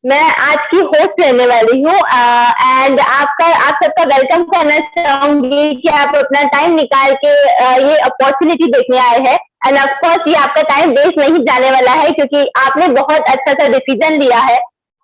मैं आज की होस्ट रहने वाली हूँ एंड आप सबका वेलकम करना चाहूंगी कि आप अपना टाइम निकाल के ये अपॉर्चुनिटी देखने आए हैं। एंड ऑफ कोर्स ये आपका टाइम वेस्ट नहीं जाने वाला है क्योंकि आपने बहुत अच्छा सा डिसीजन लिया है।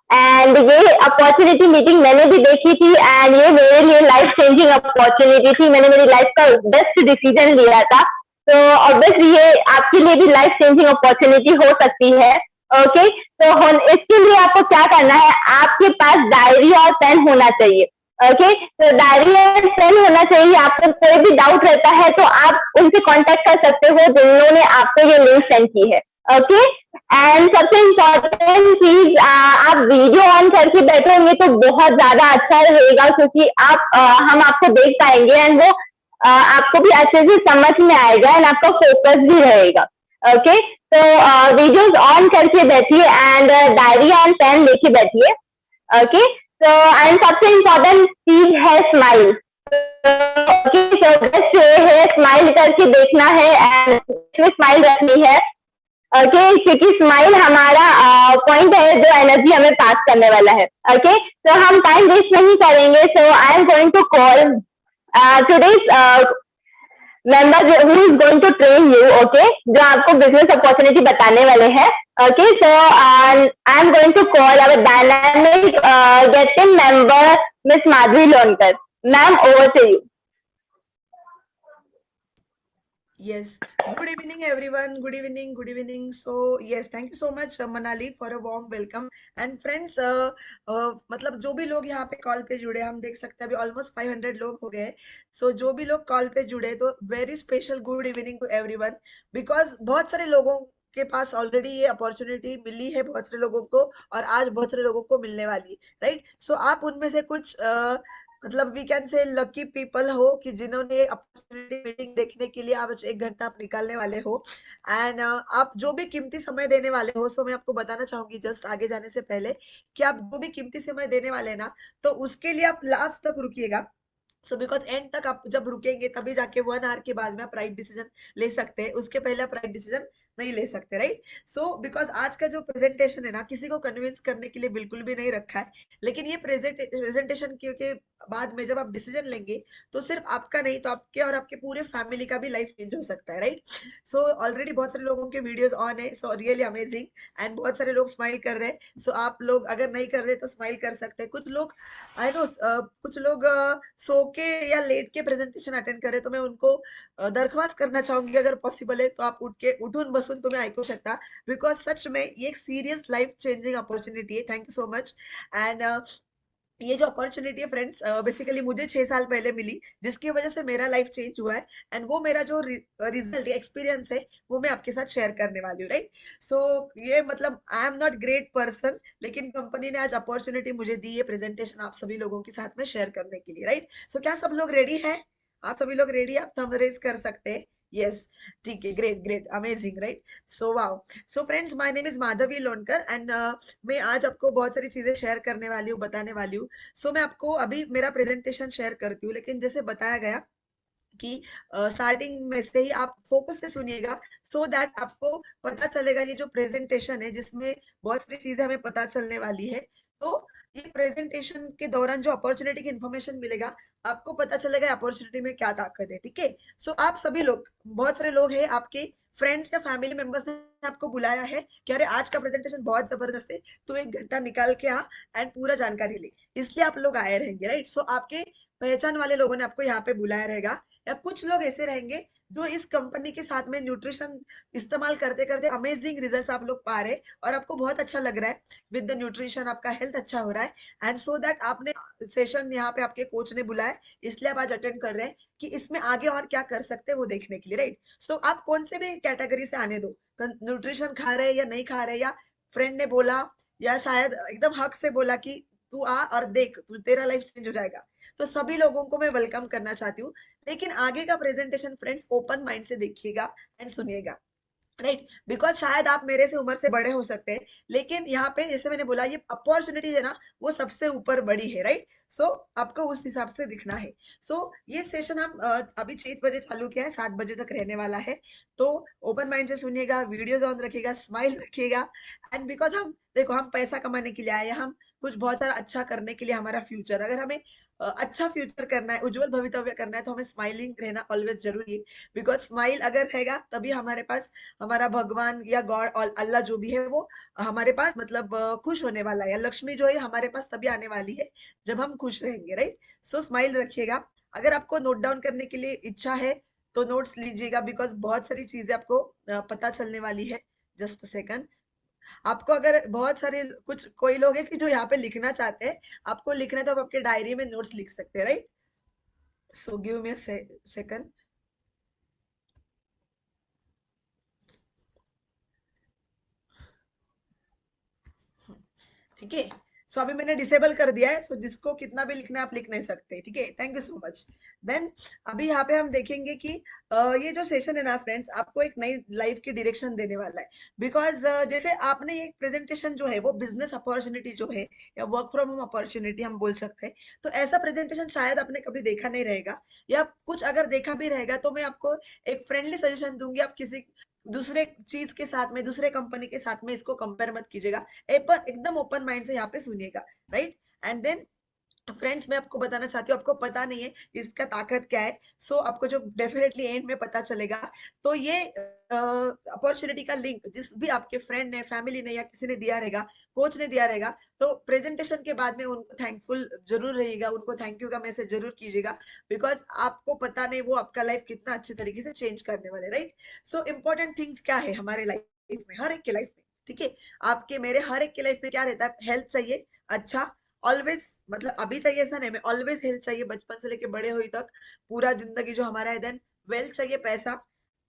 एंड ये अपॉर्चुनिटी मीटिंग मैंने भी देखी थी एंड ये मेरे लिए लाइफ चेंजिंग अपॉर्चुनिटी थी। मैंने मेरी लाइफ का बेस्ट डिसीजन लिया था। तो ऑब्वियसली ये आपके लिए भी लाइफ चेंजिंग अपॉर्चुनिटी हो सकती है। ओके, तो इसके लिए आपको क्या करना है, आपके पास डायरी और पेन होना चाहिए। ओके, तो डायरी और पेन होना चाहिए। आपको कोई भी डाउट रहता है तो आप उनसे कांटेक्ट कर सकते हो जिन्होंने आपको ये लिंक सेंड की है। ओके, एंड सबसे इम्पोर्टेंट चीज, आप वीडियो ऑन करके बैठेंगे तो बहुत ज्यादा अच्छा रहेगा क्योंकि हम आपको देख पाएंगे एंड वो आपको भी अच्छे से समझ में आएगा एंड आपका फोकस भी रहेगा। ओके, तो वीडियोस ऑन करके बैठिए एंड डायरी एंड पेन लेके बैठिए। ओके, तो एंड सबसे इम्पोर्टेंट चीज है स्माइल। ओके, तो बस ये है, स्माइल करके देखना है एंड स्माइल रखनी है। ओके, क्योंकि स्माइल हमारा पॉइंट है जो एनर्जी हमें पास करने वाला है। ओके, तो हम टाइम वेस्ट नहीं करेंगे। So I am going to call today's member who is going to train you. Okay, जो आपको बिजनेस अपॉर्चुनिटी बताने वाले हैं। Okay, so I am going to call our dynamic get team member miss Madhavi Lonkar. Ma'am, over to you. Yes. Good evening, everyone. Good evening. Good evening. So, yes, thank you so much, Manali, for a warm welcome. And friends, मतलब जो भी लोग यहाँ पे call पे जुड़े, हम देख सकते हैं अभी ऑलमोस्ट 500 लोग हो गए। सो जो भी लोग कॉल पे जुड़े, तो very special good evening to everyone, because बहुत सारे लोगों के पास ऑलरेडी ये अपॉर्चुनिटी मिली है, बहुत सारे लोगों को, और आज बहुत सारे लोगों को मिलने वाली है, राइट। सो आप उनमें से कुछ मतलब we can say lucky people हो कि जिन्होंने अपॉर्चुनिटी मीटिंग देखने के लिए आज 1 घंटा आप निकालने वाले हो। एंड आप जो भी कीमती समय देने वाले हो, सो मैं आपको बताना चाहूंगी जस्ट आगे जाने से पहले कि आप जो भी कीमती समय देने वाले हैं ना, तो उसके लिए आप लास्ट तक रुकिएगा। सो बिकॉज एंड तक आप जब रुकेंगे तभी जाके 1 आवर के बाद में आप राइट डिसीजन ले सकते हैं, उसके पहले आप राइट डिसीजन नहीं ले सकते, राइट। सो बिकॉज आज का जो प्रेजेंटेशन है ना, किसी को कन्विंस करने के लिए बिल्कुल भी नहीं रखा है, लेकिन ये प्रेजेंटेशन के बाद में जब आप डिसीजन लेंगे तो सिर्फ आपका नहीं, तो आपके और आपके पूरे फैमिली का भी लाइफ चेंज हो सकता है, राइट। सो ऑलरेडी बहुत सारे लोगों के वीडियोस ऑन है, सो रियली अमेजिंग। एंड बहुत सारे लोग स्माइल कर रहे हैं। सो आप लोग अगर नहीं कर रहे तो स्माइल कर सकते हैं। कुछ लोग आई नो, कुछ लोग सो के या लेट के प्रेजेंटेशन अटेंड करे, तो मैं उनको दरख्वास्त करना चाहूंगी, अगर पॉसिबल है तो आप उठ के उठून बसून तुम्हें ऐकू शकता, बिकॉज सच में ये एक सीरियस लाइफ चेंजिंग अपॉर्चुनिटी है। Thank you so much. And ये जो अपॉर्चुनिटी है फ्रेंड्स, बेसिकली मुझे 6 साल पहले मिली, जिसकी वजह से मेरा लाइफ चेंज हुआ है। एंड वो मेरा जो रिजल्ट एक्सपीरियंस है, वो मैं आपके साथ शेयर करने वाली हूँ, राइट। सो ये मतलब I am not great person, लेकिन कंपनी ने आज अपॉर्चुनिटी मुझे दी है प्रेजेंटेशन आप सभी लोगों के साथ में शेयर करने के लिए, राइट। सो क्या सब लोग रेडी है? आप सभी लोग रेडी? आप थंब रेज कर सकते हैं। यस, ठीक है, great great amazing, right. So wow. So friends, my name is Madhavi Lonkar and मैं आज आपको बहुत सारी चीजें शेयर करने वाली हूँ, बताने वाली हूँ। सो मैं आपको अभी मेरा प्रेजेंटेशन शेयर करती हूँ, लेकिन जैसे बताया गया कि स्टार्टिंग में से ही आप फोकस से सुनिएगा, सो दैट आपको पता चलेगा ये जो प्रेजेंटेशन है, जिसमें बहुत सारी चीजें हमें पता चलने वाली है। तो ये प्रेजेंटेशन के दौरान जो अपॉर्चुनिटी की इन्फॉर्मेशन मिलेगा, आपको पता चलेगा अपॉर्चुनिटी में क्या ताकत है, ठीक है। सो आप सभी लोग, बहुत सारे लोग हैं आपके फ्रेंड्स या फैमिली मेंबर्स ने आपको बुलाया है कि अरे आज का प्रेजेंटेशन बहुत जबरदस्त है, तो 1 घंटा निकाल के आ एंड पूरा जानकारी ले, इसलिए आप लोग आए रहेंगे, राइट। सो आपके पहचान वाले लोगों ने आपको यहाँ पे बुलाया रहेगा, या कुछ लोग ऐसे रहेंगे जो इस कंपनी के साथ में न्यूट्रिशन इस्तेमाल करते करते अमेजिंग रिजल्ट्स आप लोग पा रहे हैं, और आपको बहुत अच्छा लग रहा है विद द न्यूट्रिशन, आपका हेल्थ अच्छा हो रहा है। एंड सो दैट आपने सेशन यहाँ पे आपके कोच ने बुलाया, इसलिए आप आज अटेंड कर रहे हैं कि इसमें आगे और क्या कर सकते हैं वो देखने के लिए, राइट। सो आप कौन से भी कैटेगरी से आने दो, न्यूट्रिशन खा रहे हैं या नहीं खा रहे, या फ्रेंड ने बोला, या शायद एकदम हक से बोला कि तू आ और देख, तू तेरा लाइफ चेंज हो जाएगा, तो सभी लोगों को मैं वेलकम करना चाहती हूँ। लेकिन आगे का प्रेजेंटेशन फ्रेंड्स ओपन माइंड से देखिएगा एंड सुनिएगा, राइट। बिकॉज शायद आप मेरे से उम्र से बड़े हो सकते हैं, लेकिन यहाँ पे जैसे मैंने बोला, ये अपॉर्चुनिटी है ना, वो सबसे ऊपर बड़ी है, राइट। सो आपको उस हिसाब से दिखना है। सो ये सेशन हम अभी 6 बजे चालू किया है, 7 बजे तक रहने वाला है। तो ओपन माइंड से सुनिएगा, वीडियोज ऑन रखिएगा, स्माइल रखिएगा। एंड बिकॉज हम देखो हम पैसा कमाने के लिए आए हैं, हम कुछ बहुत सारा अच्छा करने के लिए, हमारा फ्यूचर, अगर हमें अच्छा फ्यूचर करना है, उज्जवल भवितव्य करना है, तो हमें स्माइलिंग रहना ऑलवेज जरूरी है। बिकॉज स्माइल अगर रहेगा तभी हमारे पास हमारा भगवान या गॉड और अल्लाह जो भी है वो हमारे पास मतलब खुश होने वाला है, या लक्ष्मी जो है हमारे पास तभी आने वाली है जब हम खुश रहेंगे, राइट। सो स्माइल रखिएगा। अगर आपको नोट डाउन करने के लिए इच्छा है तो नोट्स लीजिएगा, बिकॉज बहुत सारी चीजें आपको पता चलने वाली है। Just second. आपको अगर बहुत सारे कुछ कोई लोग हैं कि जो यहाँ पे लिखना चाहते हैं, आपको लिखना है तो आप आपके डायरी में नोट्स लिख सकते हैं, right. So give me a second. ठीक है। सो अभी मैंने डिसेबल कर दिया है, सो जिसको कितना भी लिखना है आप लिख नहीं सकते, ठीक है। Thank you so much. Then अभी यहाँ पे हम देखेंगे कि ये जो सेशन है ना फ्रेंड्स, आपको एक नई लाइफ की डायरेक्शन देने वाला है। बिकॉज जैसे आपने एक प्रेजेंटेशन जो है वो बिजनेस अपॉर्चुनिटी जो है, या वर्क फ्रॉम होम अपॉर्चुनिटी हम बोल सकते हैं, तो ऐसा प्रेजेंटेशन शायद आपने कभी देखा नहीं रहेगा, या कुछ अगर देखा भी रहेगा तो मैं आपको एक फ्रेंडली सजेशन दूंगी, आप किसी दूसरे चीज के साथ में, दूसरे कंपनी के साथ में इसको कंपेयर मत कीजिएगा। एकदम ओपन माइंड से यहाँ पे सुनिएगा, राइट। एंड देन फ्रेंड्स, मैं आपको बताना चाहती हूँ, आपको पता नहीं है इसका ताकत क्या है। सो आपको जो डेफिनेटली एंड में पता चलेगा। तो ये अपॉर्चुनिटी का लिंक जिस भी आपके फ्रेंड ने, फैमिली ने, या किसी ने दिया रहेगा, कोच ने दिया रहेगा, तो प्रेजेंटेशन के बाद में उनको थैंकफुल जरूर रहिएगा, उनको थैंक यू का मैसेज जरूर कीजिएगा। बिकॉज आपको पता नहीं वो आपका लाइफ कितना अच्छे तरीके से चेंज करने वाले, राइट। सो इंपॉर्टेंट थिंग्स क्या है हमारे लाइफ में, हर एक के लाइफ में, ठीक है। आपके मेरे हर एक के लाइफ में क्या रहता है, हेल्थ चाहिए अच्छा, ऑलवेज, मतलब अभी चाहिए ऐसा नहीं, मैं ऑलवेज हेल्थ चाहिए, बचपन से लेके बड़े हुई तक, पूरा जिंदगी जो हमारा है। देन वेल्थ चाहिए, पैसा,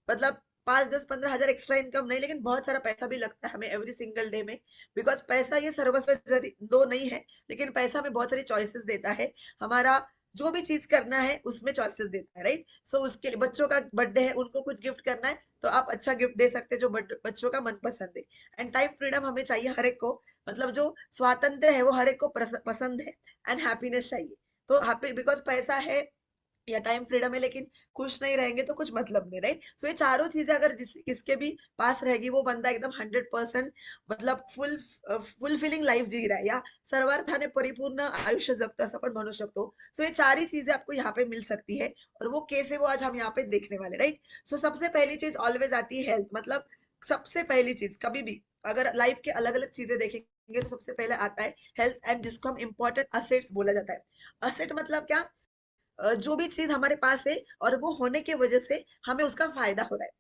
मतलब 5, 10, 15 हजार एक्स्ट्रा इनकम नहीं, लेकिन बहुत सारा पैसा भी लगता है हमें एवरी सिंगल डे में। बिकॉज पैसा ये सर्वस्व दो नहीं है, लेकिन पैसा हमें बहुत सारी चॉइसेस देता है। हमारा जो भी चीज करना है उसमें चॉइसेस देता है, राइट। सो उसके लिए बच्चों का बर्थडे है, उनको कुछ गिफ्ट करना है, तो आप अच्छा गिफ्ट दे सकते हैं जो बच्चों का मन पसंद है। एंड टाइम फ्रीडम हमें चाहिए हर एक को, मतलब जो स्वातंत्र है वो हर एक को पसंद है। एंड हैप्पीनेस चाहिए। तो हैप्पी, बिकॉज पैसा है या टाइम फ्रीडम है, लेकिन खुश नहीं रहेंगे तो कुछ मतलब नहीं, राइट। सो ये चारों चीजें अगर किसके भी पास रहेगी, वो बंदा एकदम 100% मतलब फुलफिलिंग लाईफ जी रहा है, या सर्वार्थाने परिपूर्ण आयुष्य जगतो असं पण म्हणू शकतो। सो ये चार ही चीजें आपको यहाँ पे मिल सकती है, और वो कैसे, वो आज हम यहाँ पे देखने वाले, राइट। सो सबसे पहली चीज ऑलवेज आती है हेल्थ, मतलब सबसे पहली चीज कभी भी अगर लाइफ के अलग अलग चीजें देखेंगे तो सबसे पहले आता है हेल्थ, एंड जिसको हम इंपॉर्टेंट असेट्स बोला जाता है। असेट मतलब क्या, जो भी चीज हमारे पास है और वो होने की वजह से हमें उसका फायदा हो रहा है।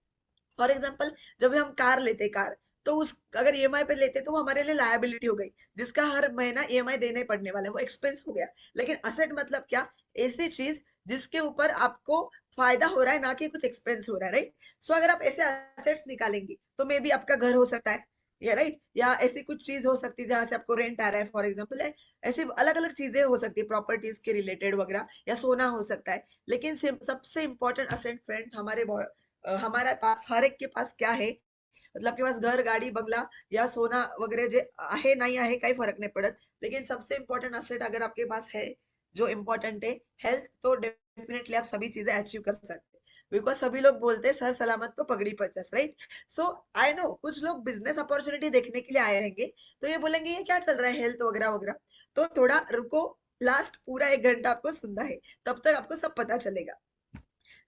फॉर एग्जाम्पल, जब हम कार लेते कार, तो उस अगर ईएमआई पे लेते तो वो हमारे लिए लायबिलिटी हो गई, जिसका हर महीना ईएमआई देने पड़ने वाला है, वो एक्सपेंस हो गया। लेकिन असेट मतलब क्या, ऐसी चीज जिसके ऊपर आपको फायदा हो रहा है, ना कि कुछ एक्सपेंस हो रहा है, राइट। सो अगर आप ऐसे असेट्स निकालेंगे तो मे बी आपका घर हो सकता है, या राइट, या ऐसी कुछ चीज हो सकती है जहां से आपको रेंट आ रहा है, फॉर एग्जाम्पल। ऐसी अलग अलग चीजें हो सकती है प्रॉपर्टीज के रिलेटेड वगैरह, या सोना हो सकता है। लेकिन सबसे इंपॉर्टेंट असेट फ्रेंड हमारे पास, हर एक के पास क्या है, मतलब आपके पास घर, गाडी, बंगला या सोना वगैरह जे आहे नाही आहे काही फरक नाही पडत, लेकिन सबसे इंपॉर्टेंट असेट अगर आपके पास है, जो इंपॉर्टेंट है हेल्थ, तो डेफिनेटली आप सभी चीजें अचीव कर सकते हैं। बिकॉज सभी लोग बोलते हैं सर सलामत तो पगड़ी पचास, राइट। सो आई नो कुछ लोग बिजनेस अपॉर्चुनिटी देखने के लिए आए रहेंगे, तो ये बोलेंगे ये क्या चल रहा है हेल्थ वगैरह वगैरह, तो थोड़ा रुको, लास्ट पूरा 1 घंटा आपको सुनना है, तब तक आपको सब पता चलेगा,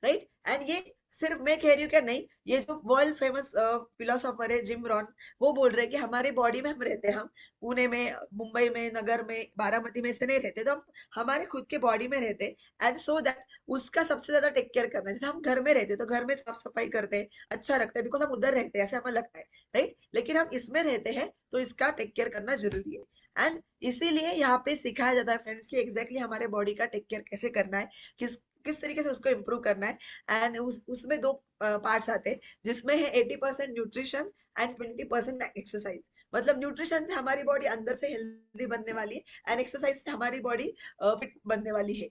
राइट। एंड ये सिर्फ मैं कह रही हूँ क्या, नहीं, ये जो वर्ल्ड फेमस फिलोसोफर है जिम रॉन, वो बोल रहे हैं कि हमारी बॉडी में हम रहते हैं, हम पुणे में, मुंबई में, नगर में, बारामती में ऐसे नहीं रहते, तो हम हमारे खुद के बॉडी में रहते हैं। एंड सो दैट उसका सबसे ज्यादा टेक केयर करना है। जैसे हम घर में रहते हैं तो घर में साफ सफाई करते हैं, अच्छा रखते हैं, बिकॉज हम उधर रहते हैं ऐसे हमें लगता है, राइट। लेकिन हम इसमें रहते हैं तो इसका टेक केयर करना जरूरी है। एंड इसीलिए यहाँ पे सिखाया जाता है फ्रेंड्स कि एग्जैक्टली हमारे बॉडी का टेक केयर कैसे करना है, किस किस तरीके से उसको इम्प्रूव करना है। एंड उसमें दो पार्ट्स आते हैं, जिसमें है 80% न्यूट्रिशन एंड 20% एक्सरसाइज। मतलब न्यूट्रिशन से हमारी बॉडी अंदर से हेल्दी बनने वाली है, एंड एक्सरसाइज से हमारी बॉडी फिट बनने वाली है।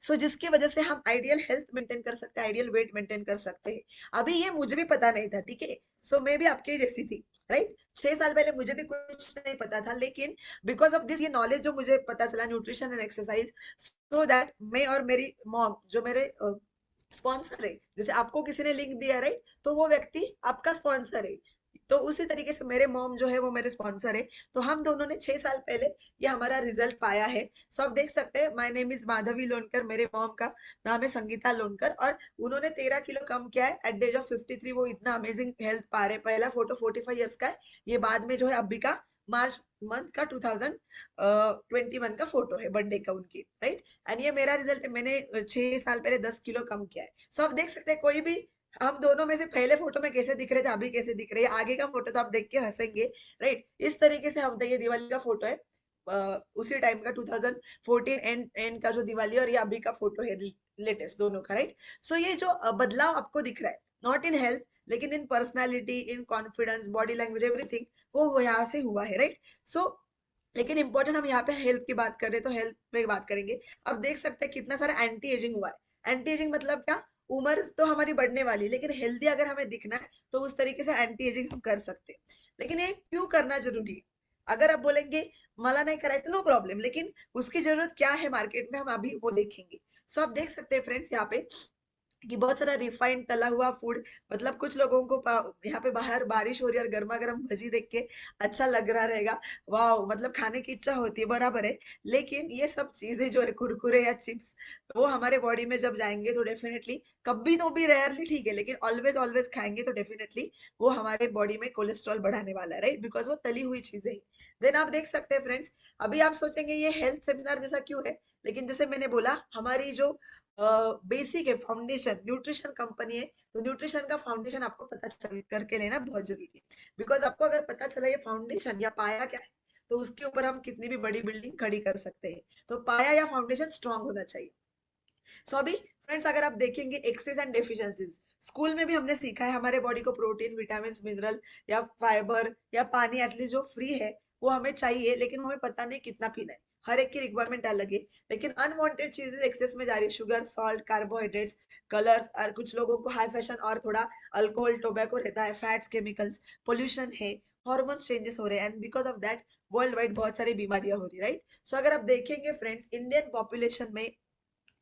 सो जिसकी वजह से हम आइडियल हेल्थ मेंटेन कर सकते हैं, आइडियल वेट मेंटेन कर सकते हैं। अभी ये मुझे भी पता नहीं था, ठीक है। सो मैं भी आपके जैसी थी, राइट। 6 साल पहले मुझे भी कुछ नहीं पता था, लेकिन बिकॉज ऑफ दिस, ये नॉलेज जो मुझे पता चला, nutrition and exercise, so that मैं और मेरी मॉम जो मेरे स्पॉन्सर है, जैसे आपको किसी ने लिंक दिया, राइट, तो वो व्यक्ति आपका स्पॉन्सर है। तो उसी तरीके से मेरे मॉम जो है वो मेरे स्पॉन्सर है, तो हम दोनों ने 6 साल पहले ये हमारा रिजल्ट पाया है। सो आप देख सकते हैं, my name is Madhavi Lonkar, मेरे मॉम का नाम है संगीता लोनकर, और उन्होंने 13 किलो कम किया है एट द एज ऑफ 53। वो इतना अमेजिंग हेल्थ पा रहे। पहला फोटो 45 ईयर्स का है, ये बाद में जो है अभी का मार्च मंथ का 2021 का फोटो है, बर्थडे का उनकी, राइट। एंड ये मेरा रिजल्ट है, मैंने 6 साल पहले 10 किलो कम किया है। सो आप देख सकते हैं, कोई भी हम दोनों में से पहले फोटो में कैसे दिख रहे थे, अभी कैसे दिख रहे हैं, आगे का फोटो तो आप देख के हंसेंगे, राइट। इस तरीके से हम, ये दिवाली का फोटो है, उसी टाइम का 2014 एंड का जो दिवाली, और ये अभी का फोटो है लेटेस्ट, दोनों का, राइट। सो ये जो बदलाव आपको दिख रहा है, नॉट इन हेल्थ लेकिन in personality, in confidence, body language, everything, वो यहाँ से हुआ है, राइट। सो लेकिन इंपॉर्टेंट, हम यहाँ पे हेल्थ की बात कर रहे हैं, तो हेल्थ पे बात करेंगे। अब देख सकते हैं कितना सारा एंटी एजिंग हुआ है। एंटी एजिंग मतलब क्या, उम्र तो हमारी बढ़ने वाली, लेकिन हेल्दी अगर हमें दिखना है तो उस तरीके से एंटी एजिंग हम कर सकते हैं। लेकिन ये क्यों करना जरूरी है? अगर आप बोलेंगे मला नहीं कराए तो नो प्रॉब्लम, लेकिन उसकी जरूरत क्या है मार्केट में, हम अभी वो देखेंगे। सो आप देख सकते हैं फ्रेंड्स, यहाँ पे कि बहुत सारा रिफाइंड तला हुआ फूड, मतलब कुछ लोगों को यहाँ पे बाहर बारिश हो रही है और गर्मा गर्म भजी देख के अच्छा लग रहा रहेगा, वाह, मतलब खाने की इच्छा होती है, बराबर है। लेकिन ये सब चीजें जो है, कुरकुरे या चिप्स, वो हमारे बॉडी में जब जाएंगे तो डेफिनेटली, कभी तो भी रेयरली ठीक है, लेकिन ऑलवेज ऑलवेज खाएंगे तो डेफिनेटली वो हमारे बॉडी में कोलेस्ट्रॉल बढ़ाने वाला है, राइट, बिकॉज वो तली हुई चीजें हैं। देन आप देख सकते हैं फ्रेंड्स, अभी आप सोचेंगे ये हेल्थ सेमिनार जैसा क्यों है, लेकिन जैसे मैंने बोला, हमारी जो बेसिक है, फाउंडेशन, न्यूट्रिशन कंपनी है, तो न्यूट्रिशन का फाउंडेशन आपको पता चल करके लेना बहुत जरूरी है। बिकॉज आपको अगर पता चला ये फाउंडेशन या पाया क्या है, तो उसके ऊपर हम कितनी भी बड़ी बिल्डिंग खड़ी कर सकते हैं। तो पाया या फाउंडेशन स्ट्रांग होना चाहिए। सो अभी फ्रेंड्स, अगर आप देखेंगे एक्सेस एंड डेफिशिएंसीज, स्कूल में भी हमने सीखा है, हमारे बॉडी को प्रोटीन, विटामिन, मिनरल या फाइबर या पानी एटलीस्ट जो फ्री है वो हमें चाहिए, लेकिन हमें पता नहीं कितना पीना है। हर एक की रिक्वायरमेंट अलग है, लेकिन अनवांटेड चीजें एक्सेस में जा रही है, शुगर, सॉल्ट, कार्बोहाइड्रेट्स, कलर्स, और कुछ लोगों को हाई फैशन और थोड़ा अल्कोहल, टोबैको रहता है, फैट्स, केमिकल्स, पोल्यूशन है, हॉर्मोन चेंजेस हो रहे हैं, and because of that world wide बहुत सारी बीमारियां हो रही है, राइट। सो अगर आप देखेंगे फ्रेंड्स, इंडियन पॉपुलेशन में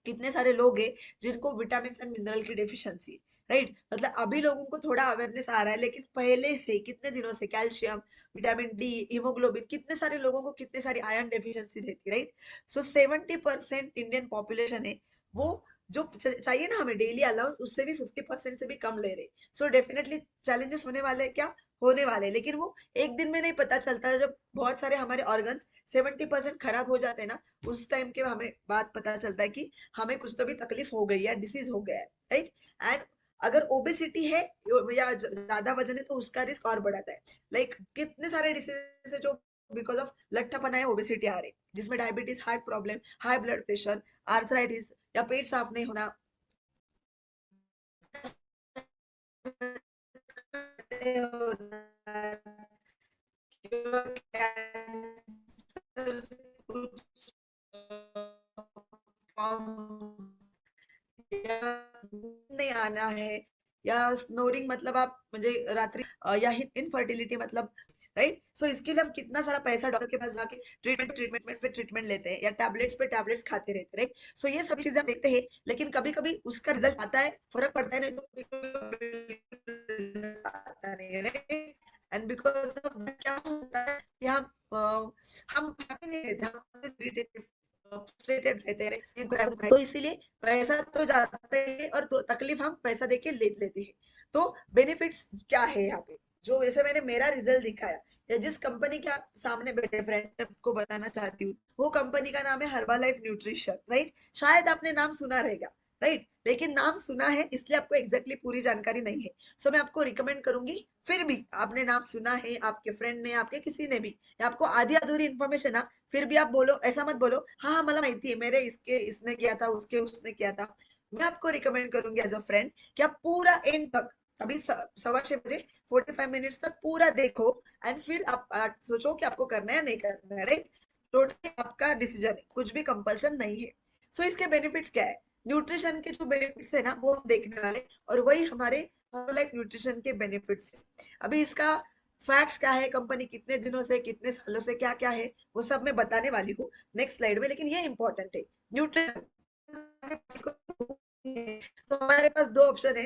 कितने सारे लोग हैं जिनको विटामिन एंड मिनरल की डेफिशिएंसी है, राइट। मतलब अभी लोगों को थोड़ा अवेयरनेस आ रहा है, लेकिन पहले से कितने दिनों से कैल्शियम, विटामिन डी, हीमोग्लोबिन, कितने सारे लोगों को कितने सारी आयरन डेफिशिएंसी रहती है, राइट। सो 70% इंडियन पॉपुलेशन है वो, जो चाहिए ना हमें डेली अलाउंस, उससे भी 50% से भी कम ले रहे। सो डेफिनेटली चैलेंजेस होने वाले हैं, क्या होने वाले, लेकिन वो एक दिन में नहीं पता चलता। जब बहुत सारे हमारे ऑर्गन्स 70% खराब हो जाते हैं ना, उस टाइम के हमें बात पता चलता है कि हमें कुछ तो भी तकलीफ हो गई है, डिसीज हो गया है, राइट। एंड अगर ओबेसिटी है या ज्यादा वजन है, तो उसका रिस्क और बढ़ाता है। लाइक कितने सारे डिसीज है जो बिकॉज ऑफ लट्ठापना है ओबेसिटी आ रही, जिसमें diabetes, heart problem, high blood pressure, arthritis या पेट साफ नहीं होना, नहीं आना है, या स्नोरिंग मतलब आप मुझे रात्रि या इनफर्टिलिटी मतलब, राइट। सो इसके लिए हम कितना सारा पैसा डॉक्टर के पास जाके ट्रीटमेंट पे ट्रीटमेंट लेते हैं, या टैबलेट्स पे टैबलेट्स खाते रहते हैं, राइट। सो ये सभी चीजें हम देखते हैं, लेकिन कभी कभी उसका रिजल्ट आता है, फर्क पड़ता है, नहीं तो आता नहीं है, राइट। एंड बिकॉज क्या होता है कि हम happy नहीं रहते, हम irritated, frustrated रहते हैं, तो इसीलिए पैसा तो जाता है, और तो तकलीफ हम पैसा देके ले लेते हैं। तो बेनिफिट्स क्या है यहाँ पे, जो जैसे मैंने मेरा रिजल्ट दिखाया, या जिस कंपनी के आप सामने बैठे फ्रेंड को बताना चाहती हूँ, वो कंपनी का नाम है हर्बालाइफ न्यूट्रिशन, राइट। शायद आपने नाम सुना रहेगा, राइट, लेकिन नाम सुना है इसलिए आपको एग्जैक्टली पूरी जानकारी नहीं है। सो मैं आपको रिकमेंड करूंगी, फिर भी आपने नाम सुना है, आपके फ्रेंड ने, आपके किसी ने भी, या आपको आधी अधूरी इन्फॉर्मेशन ना, फिर भी आप बोलो, ऐसा मत बोलो, हाँ हाँ मला माहिती है, मेरे इसके इसने किया था, उसके उसने किया था। मैं आपको रिकमेंड करूंगी एज अ फ्रेंड कि आप पूरा एंड तक, अभी 6:15 बजे 45 मिनट्स तक पूरा देखो, एंड फिर आप सोचो कि आपको करना है या नहीं करना है, राइट। टोटली आपका डिसीजन है, कुछ भी कंपल्शन नहीं है। सो इसके बेनिफिट्स क्या है, न्यूट्रिशन के जो बेनिफिट्स है ना, वो हम देखने वाले, और वही हमारे लाइफ न्यूट्रिशन के बेनिफिट्स है। अभी इसका फैक्ट्स क्या है, कंपनी कितने दिनों से, कितने सालों से क्या क्या है, वो सब मैं बताने वाली हूँ नेक्स्ट स्लाइड में, लेकिन ये इंपॉर्टेंट है न्यूट्रिशन। तो हमारे पास दो ऑप्शन है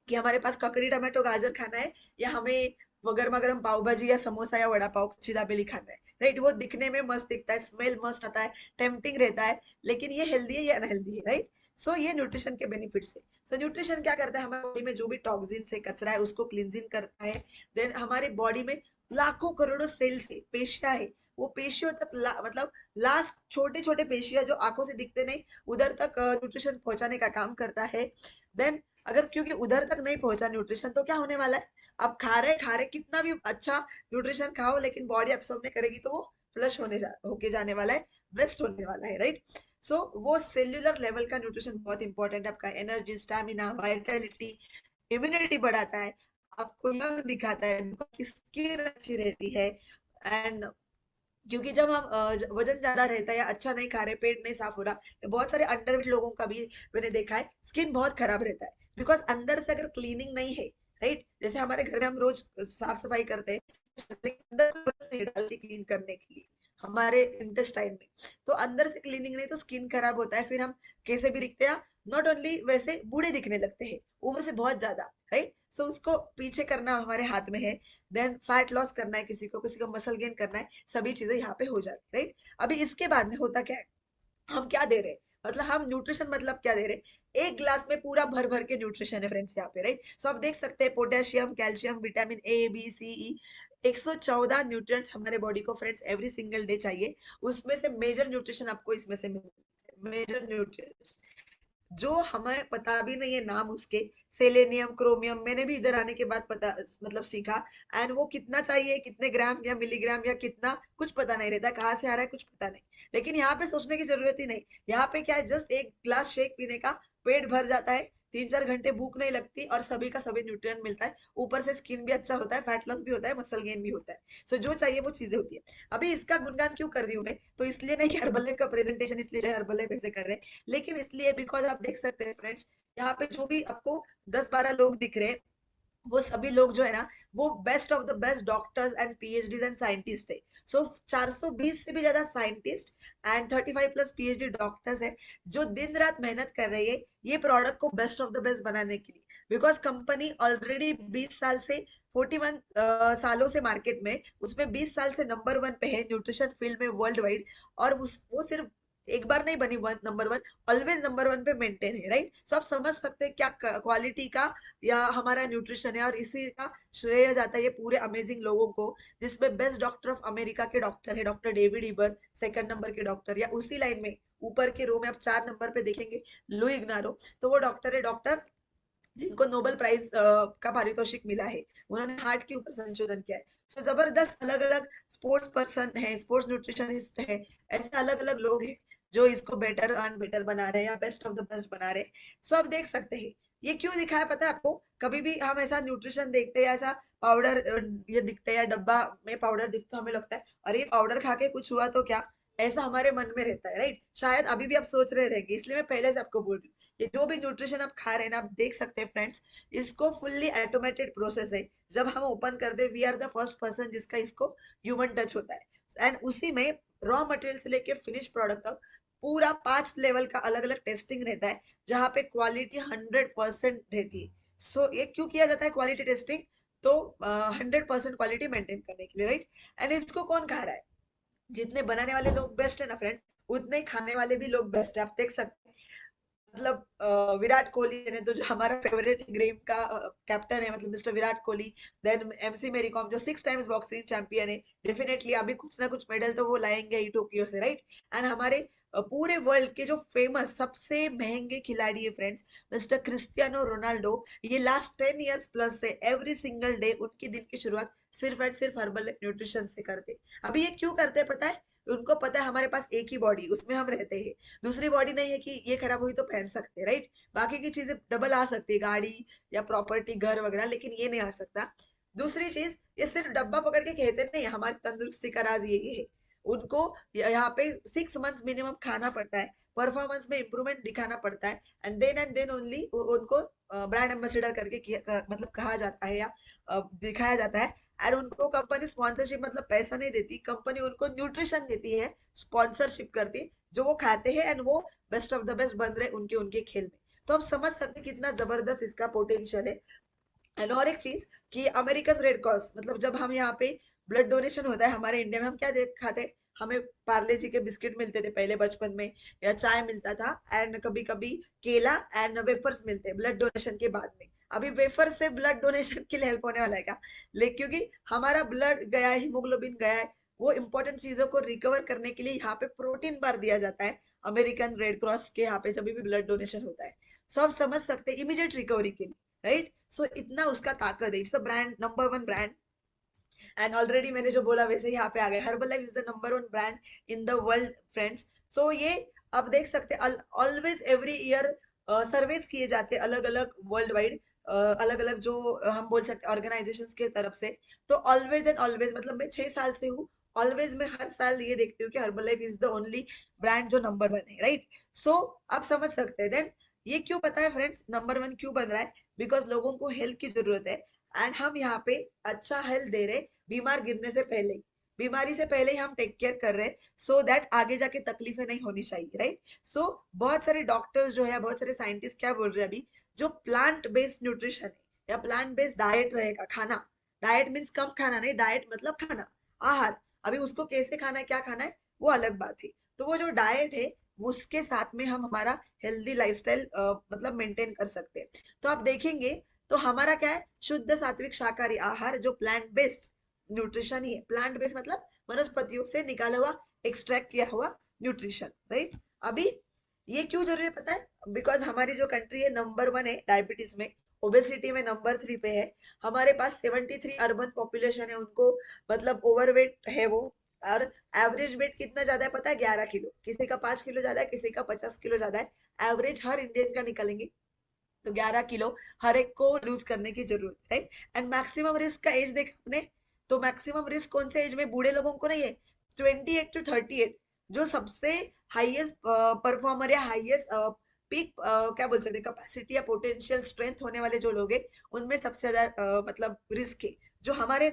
कि हमारे पास ककड़ी, टमाटो, गाजर खाना है, या हमें गर्मा गर्म पाव भाजी या समोसा या वड़ा पाव कच्ची दाबेली खाना है, राइट? वो दिखने में मस्त दिखता है, स्मेल मस्त आता है, टेम्पटिंग रहता है, लेकिन ये हेल्दी है या अनहेल्दी है, राइट? सो ये न्यूट्रिशन के बेनिफिट्स है। सो न्यूट्रिशन क्या करता है, हमारे बॉडी में जो भी टॉक्सिन से कचरा है उसको क्लींजिंग करता है। देन हमारे बॉडी में लाखों करोड़ों सेल्स है, पेशियां है, वो पेशियों तक मतलब लास्ट छोटे छोटे पेशियां जो आंखों से दिखते नहीं, उधर तक न्यूट्रिशन पहुंचाने का काम करता है। देन अगर क्योंकि उधर तक नहीं पहुंचा न्यूट्रिशन, तो क्या होने वाला है, आप खा रहे कितना भी अच्छा न्यूट्रिशन खाओ, लेकिन बॉडी एब्सॉर्ब नहीं करेगी, तो वो फ्लश होके जाने वाला है, वेस्ट होने वाला है, राइट? सो वो सेल्यूलर लेवल का न्यूट्रिशन बहुत इंपॉर्टेंट है। आपका एनर्जी, स्टैमिना, वाइटलिटी, इम्यूनिटी बढ़ाता है, आपको यंग दिखाता है, आपकी स्किन अच्छी रहती है। एंड क्योंकि जब हम वजन ज्यादा रहता है या अच्छा नहीं खा रहे, पेट नहीं साफ हो रहा, तो बहुत सारे अंडरवेट लोगों का भी मैंने देखा है, स्किन बहुत खराब रहता है, बिकॉज अंदर से अगर क्लीनिंग नहीं है, राइट? जैसे हमारे घर में हम रोज साफ सफाई करते हैं, अंदर नहीं डालती क्लीन करने के लिए हमारे इंटेस्टाइन में, तो अंदर से क्लीनिंग नहीं तो स्किन खराब होता है, फिर हम कैसे भी दिखते हैं, नॉट ओनली वैसे बूढ़े दिखने लगते हैं, उम्र से बहुत ज्यादा, राइट? सो उसको पीछे करना हमारे हाथ में है। देन फैट लॉस करना है, किसी को मसल गेन करना है, सभी चीजें यहाँ पे हो जाती है, राइट? अभी इसके बाद में होता क्या है, हम क्या दे रहे हैं, मतलब हम न्यूट्रिशन मतलब क्या दे रहे हैं, एक ग्लास में पूरा भर भर के न्यूट्रिशन है फ्रेंड्स यहाँ पे, राइट? सो आप देख सकते हैं potassium, calcium, vitamin A, B, C, E, 114 nutrients हमारे बॉडी को फ्रेंड्स एवरी सिंगल डे चाहिए। उसमें से मेजर न्यूट्रिशन आपको इसमें से मिलता है, मेजर न्यूट्रिएंट्स जो हमें पता भी नहीं है नाम उसके, सेलेनियम, क्रोमियम, मैंने भी इधर आने के बाद पता मतलब सीखा। एंड वो कितना चाहिए, कितने ग्राम या मिलीग्राम या कितना, कुछ पता नहीं रहता, कहाँ से आ रहा है कुछ पता नहीं। लेकिन यहाँ पे सोचने की जरूरत ही नहीं, यहाँ पे क्या है, जस्ट एक ग्लास शेक पीने का पेट भर जाता है, 3-4 घंटे भूख नहीं लगती, और सभी का सभी न्यूट्रिएंट मिलता है, ऊपर से स्किन भी अच्छा होता है, फैट लॉस भी होता है, मसल गेन भी होता है। सो जो चाहिए वो चीजें होती है। अभी इसका गुणगान क्यों कर रही हूँ मैं, तो इसलिए नहीं कि हर्बल का प्रेजेंटेशन इसलिए हर्बल ऐसे कर रहे हैं, लेकिन इसलिए बिकॉज आप देख सकते हैं फ्रेंड्स, यहाँ पे जो भी आपको 10-12 लोग दिख रहे हैं, वो सभी लोग जो है ना, वो best of the best doctors and PhD and scientist है। सो 420 से भी ज्यादा scientist and 35 plus PhD doctors है, जो दिन रात मेहनत कर रही है ये प्रोडक्ट को बेस्ट ऑफ द बेस्ट बनाने के लिए। बिकॉज कंपनी ऑलरेडी 20 साल से 41 सालों से मार्केट में, उसमें 20 साल से नंबर 1 पे है न्यूट्रिशन फील्ड में वर्ल्ड वाइड, और वो सिर्फ एक बार नहीं बनी नंबर 1, ऑलवेज नंबर 1 पे मेंटेन है, राइट? सो आप समझ सकते हैं क्या क्वालिटी का या हमारा न्यूट्रिशन है, और इसी का श्रेय जाता है ये पूरे अमेजिंग लोगों को, जिसमें बेस्ट डॉक्टर ऑफ अमेरिका के डॉक्टर है डॉक्टर डेविड इबर, सेकंड नंबर के डॉक्टर, या उसी लाइन में ऊपर के रो में आप 4 नंबर पे देखेंगे लुई इग्नारो, तो वो डॉक्टर है, डॉक्टर जिनको नोबेल प्राइज का पारितोषिक मिला है, उन्होंने हार्ट के ऊपर संशोधन किया है। सो जबरदस्त अलग अलग स्पोर्ट्स पर्सन है, स्पोर्ट्स न्यूट्रिशनिस्ट है, ऐसे अलग अलग लोग हैं जो इसको बेटर एंड बेटर बना रहे हैं, या बेस्ट ऑफ द बेस्ट बना रहे हैं। सो आप देख सकते हैं ये क्यों दिखा है, पता है आपको? कभी भी हम ऐसा न्यूट्रिशन देखते हैं, ऐसा पाउडर ये दिखता है, या डब्बा में पाउडर दिखता है, हमें लगता है अरे पाउडर खा के कुछ हुआ तो क्या, ऐसा हमारे मन में रहता है, राइट? शायद अभी भी आप सोच रहे रहेंगे, इसलिए मैं पहले से आपको बोल रही हूँ, ये जो भी न्यूट्रिशन आप खा रहे हैं ना, आप देख सकते हैं फ्रेंड्स, इसको फुल्ली ऑटोमेटेड प्रोसेस है। जब हम ओपन कर दे, we are the first person जिसका इसको ह्यूमन टच होता है, एंड उसी में रॉ मटेरियल से लेके फिनिश प्रोडक्ट तक पूरा 5 लेवल का अलग अलग टेस्टिंग रहता है, जहाँ पे क्वालिटी 100% रहती है। सो ये क्यों किया जाता है क्वालिटी टेस्टिंग, तो 100% क्वालिटी मेंटेन करने के लिए, राइट? एंड इसको कौन खा रहा है, जितने बनाने वाले लोग बेस्ट है ना फ्रेंड्स, उतने ही खाने वाले भी लोग बेस्ट है। आप देख सकते हैं, मतलब विराट कोहली ने तो, जो हमारा फेवरेट गेम का कैप्टन है, मतलब mister Virat Kohli, then MC मेरी कॉम जो 6 टाइम्स बॉक्सिंग चैंपियन है, डेफिनेटली अभी कुछ ना कुछ मेडल तो वो लाएंगे ही टोक्यो से, राइट? एंड हमारे पूरे वर्ल्ड के जो फेमस सबसे महंगे खिलाड़ी है फ्रेंड्स, मिस्टर क्रिस्टियानो रोनाल्डो, ये लास्ट 10 इयर्स प्लस से एवरी सिंगल डे उनकी दिन की शुरुआत सिर्फ एंड सिर्फ हर्बल न्यूट्रिशन से करते। अभी ये क्यों करते हैं पता है? उनको पता है हमारे पास एक ही बॉडी, उसमें हम रहते हैं, दूसरी बॉडी नहीं है कि ये खराब हुई तो पहन सकते, राइट? बाकी की चीजें डबल आ सकती है, गाड़ी या प्रॉपर्टी, घर वगैरह, लेकिन ये नहीं आ सकता। दूसरी चीज, ये सिर्फ डब्बा पकड़ के कहते नहीं, हमारी तंदुरुस्ती का राज ये है। उनको यहाँ पे 6 मंथ्स मिनिमम खाना पड़ता है, परफॉर्मेंस में इंप्रूवमेंट दिखाना पड़ता है, एंड देन ओनली उनको ब्रांड एम्बेसडर करके मतलब कहा जाता है, या दिखाया जाता है। और उनको कंपनी स्पॉन्सरशिप मतलब पैसा नहीं देती, कंपनी उनको न्यूट्रिशन देती है, स्पॉन्सरशिप करती है, जो वो खाते हैं, एंड वो बेस्ट ऑफ द बेस्ट बन रहे उनके उनके खेल में। तो आप समझ सकते हैं कितना जबरदस्त इसका पोटेंशियल है। एंड और एक चीज कि अमेरिकन रेड क्रॉस, मतलब जब हम यहाँ पे ब्लड डोनेशन होता है हमारे इंडिया में, हम क्या देख खाते हैं, हमें पार्ले जी के बिस्किट मिलते थे पहले बचपन में, या चाय मिलता था, एंड कभी कभी केला एंड वेफर्स मिलते हैं ब्लड डोनेशन के बाद में। अभी वेफर से ब्लड डोनेशन के लिए हेल्प होने वाला है क्या? लेकिन क्योंकि हमारा ब्लड गया है, हीमोग्लोबिन गया है, वो इंपॉर्टेंट चीजों को रिकवर करने के लिए यहाँ पे प्रोटीन बार दिया जाता है अमेरिकन रेड क्रॉस के यहाँ पे जब भी ब्लड डोनेशन होता है। सो आप समझ सकते हैं इमीडिएट रिकवरी के लिए, राइट? सो इतना उसका ताकत है, it's a brand, number one brand. And already मैंने जो बोला वैसे ही यहाँ पे आ गया, Herbalife is the number one brand in the world friends. So ये आप देख सकते हैं, ऑलवेज एवरी ईयर सर्वेस किए जाते हैं अलग अलग वर्ल्ड वाइड, अलग अलग जो हम बोल सकते हैं ऑर्गेनाइजेशंस के तरफ से। तो ऑलवेज एंड ऑलवेज, मतलब मैं 6 साल से हूँ, ऑलवेज मैं हर साल ये देखती हूँ कि herbal life is the only brand जो नंबर वन है, राइट? सो आप समझ सकते हैं देन ये क्यों पता है फ्रेंड्स, नंबर वन क्यों बन रहा है? बिकॉज लोगों को हेल्थ की जरूरत है, एंड हम यहाँ पे अच्छा हेल्थ दे रहे, बीमार गिरने से पहले ही, बीमारी से पहले ही हम टेक केयर कर रहे हैं, सो दैट आगे जाके तकलीफें नहीं होनी चाहिए, राइट? सो बहुत सारे डॉक्टर्स जो है, बहुत सारे साइंटिस्ट क्या बोल रहे हैं अभी, जो प्लांट बेस्ड न्यूट्रिशन है या प्लांट बेस्ड डाइट रहेगा, खाना, डाइट मीन्स कम खाना नहीं, डाइट मतलब खाना, आहार, अभी उसको कैसे खाना है, क्या खाना है, वो अलग बात है। तो वो जो डाइट है उसके साथ में हम हमारा हेल्दी लाइफस्टाइल मतलब मेंटेन कर सकते हैं। तो आप देखेंगे तो हमारा क्या है, शुद्ध सात्विक शाकाहारी आहार जो प्लांट बेस्ड न्यूट्रिशन ही है। प्लांट बेस्ड मतलब वनस्पतियों से निकाला हुआ, एक्सट्रैक्ट किया हुआ न्यूट्रिशन, राइट? अभी ये क्यों जरूरी है पता है? बिकॉज हमारी जो कंट्री है नंबर वन है डायबिटीज में, ओबेसिटी में नंबर थ्री पे है। हमारे पास 73 अर्बन पॉपुलेशन है, उनको मतलब ओवरवेट है वो। और एवरेज वेट कितना ज्यादा है पता है? 11 किलो, किसी का 5 किलो ज्यादा है, किसी का 50 किलो ज्यादा है। एवरेज हर इंडियन का निकालेंगे तो 11 किलो हर एक को लूज करने की जरूरत है, राइट? एंड मैक्सिमम रिस्क का एज देखा आपने, तो मैक्सिमम रिस्क कौन से एज में? बूढ़े लोगों को नहीं है, 28 to 38, जो सबसे हाईएस्ट परफॉर्मर या हाईएस्ट पीक क्या बोल सकते हैं, कैपेसिटी या पोटेंशियल स्ट्रेंथ होने वाले जो लोग हैं, उनमें सबसे ज्यादा मतलब रिस्क है। जो हमारे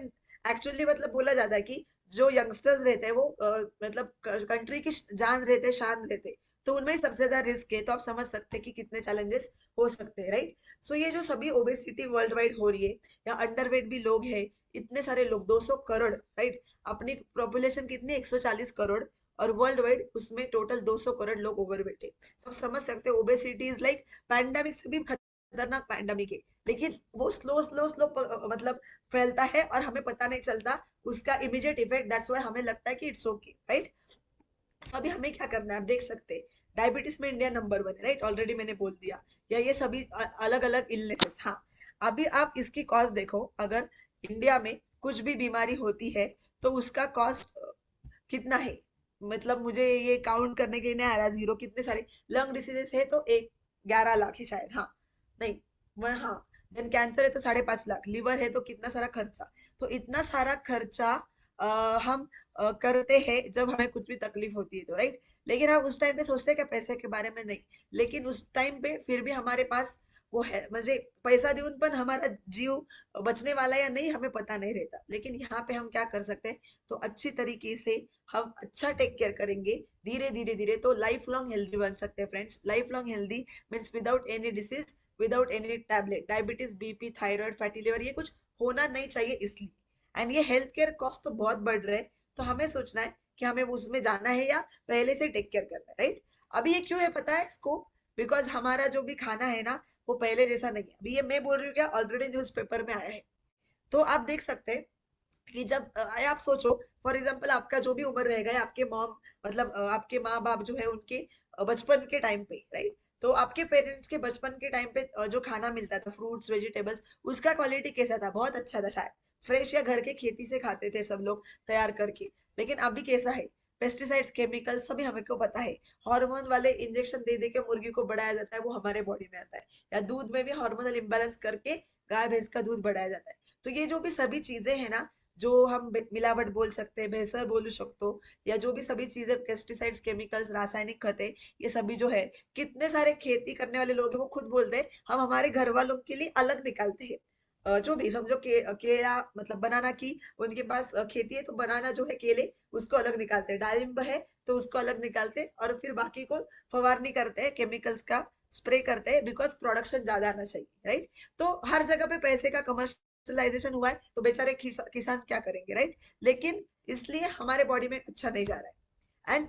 एक्चुअली मतलब बोला जाता है कि जो यंगस्टर्स रहते हैं वो मतलब कंट्री की जान रहते हैं, शान रहते हैं, तो उनमें ही सबसे ज्यादा रिस्क है। तो आप समझ सकते हैं कि कितने चैलेंजेस हो सकते हैं, राइट? सो ये जो सभी ओबेसिटी वर्ल्ड वाइड हो रही है, या अंडरवेट भी लोग हैं, इतने सारे लोग, 200 करोड़, राइट? अपनी पॉपुलेशन कितनी, 140 करोड़, और वर्ल्ड वाइड उसमें टोटल 200 करोड़ लोग ओवरवेट है। सब समझ सकते हैं ओबेसिटी इज लाइक पैंडेमिक से भी खतरनाक पैंडेमिक है, लेकिन वो स्लो स्लो स्लो मतलब फैलता है और हमें पता नहीं चलता उसका इमीडिएट इफेक्ट, दैट्स व्हाई हमें लगता है कि इट्स ओके, राइट? सो अभी हमें क्या करना है, आप देख सकते हैं डायबिटीज में इंडिया नंबर वन है, राइट? ऑलरेडी मैंने बोल दिया। या ये सभी अलग अलग इलनेसेस, हाँ। अभी आप इसकी कॉस्ट देखो, अगर इंडिया में कुछ भी बीमारी होती है तो उसका कॉस्ट कितना है? मतलब मुझे ये काउंट करने के लिए नहीं आ रहा, जीरो कितने सारे लंग डिसीजेस है तो एक 11 लाख है शायद, हाँ, नहीं, वह हाँ, देन कैंसर है तो 5.5 लाख, लिवर है तो कितना सारा खर्चा। तो इतना सारा खर्चा हम करते हैं जब हमें कुछ भी तकलीफ होती है तो, राइट? लेकिन हम उस टाइम पे सोचते हैं क्या पैसे के बारे में? नहीं। लेकिन उस टाइम पे फिर भी हमारे पास वो है, मुझे पैसा दूं पर हमारा जीव बचने वाला या नहीं हमें पता नहीं रहता। लेकिन यहाँ पे हम क्या कर सकते हैं, तो अच्छी तरीके से हम अच्छा टेक केयर करेंगे, धीरे धीरे धीरे, तो लाइफ लॉन्ग हेल्दी बन सकते हैं friends. Life long healthy means without any disease, without any tablet, diabetes, BP, thyroid, fatty liver, ये कुछ होना नहीं चाहिए इसलिए। एंड ये हेल्थ केयर कॉस्ट तो बहुत बढ़ रहा है, तो हमें सोचना है कि हमें उसमें जाना है या पहले से टेक केयर करना है, राइट? अभी ये क्यों है पता है इसको? बिकॉज हमारा जो भी खाना है ना, वो पहले जैसा नहीं है। अभी ये मैं बोल रही हूँ क्या, ऑलरेडी न्यूज़पेपर में आया है। तो आप देख सकते हैं कि जब आप सोचो, फॉर एग्जाम्पल आपका जो भी उम्र रहेगा, या आपके मॉम मतलब आपके माँ बाप जो है उनके बचपन के टाइम पे, राइट? तो आपके पेरेंट्स के बचपन के टाइम पे जो खाना मिलता था, फ्रूट्स वेजिटेबल्स, उसका क्वालिटी कैसा था? बहुत अच्छा था शायद, फ्रेश या घर के खेती से खाते थे सब लोग तैयार करके। लेकिन अभी कैसा है? पेस्टिसाइड्स, केमिकल, सभी हमें को पता है। हार्मोन वाले इंजेक्शन दे दे के मुर्गी को बढ़ाया जाता है, वो हमारे बॉडी में आता है। या दूध में भी हार्मोनल इम्बेलेंस करके गाय भैंस का दूध बढ़ाया जाता है। तो ये जो भी सभी चीजें हैं ना, जो हम मिलावट बोल सकते हैं, भेसळ बोल सकते हो, या जो भी सभी चीजें, पेस्टिसाइड्स, केमिकल्स, रासायनिक खत है, ये सभी जो है, कितने सारे खेती करने वाले लोग हैं वो खुद बोलते हैं हम हमारे घर वालों के लिए अलग निकालते हैं। जो भी समझो केला मतलब बनाना की उनके पास खेती है, तो बनाना जो है केले, उसको अलग निकालते हैं। दालिम्ब है तो उसको अलग निकालते हैं, और फिर बाकी को फवारनी करते हैं केमिकल्स का, स्प्रे करते हैं बिकॉज प्रोडक्शन ज्यादा आना चाहिए, राइट। तो हर जगह पे पैसे का कमर्शलाइजेशन हुआ है, तो बेचारे किसान क्या करेंगे, राइट। लेकिन इसलिए हमारे बॉडी में अच्छा नहीं जा रहा है। एंड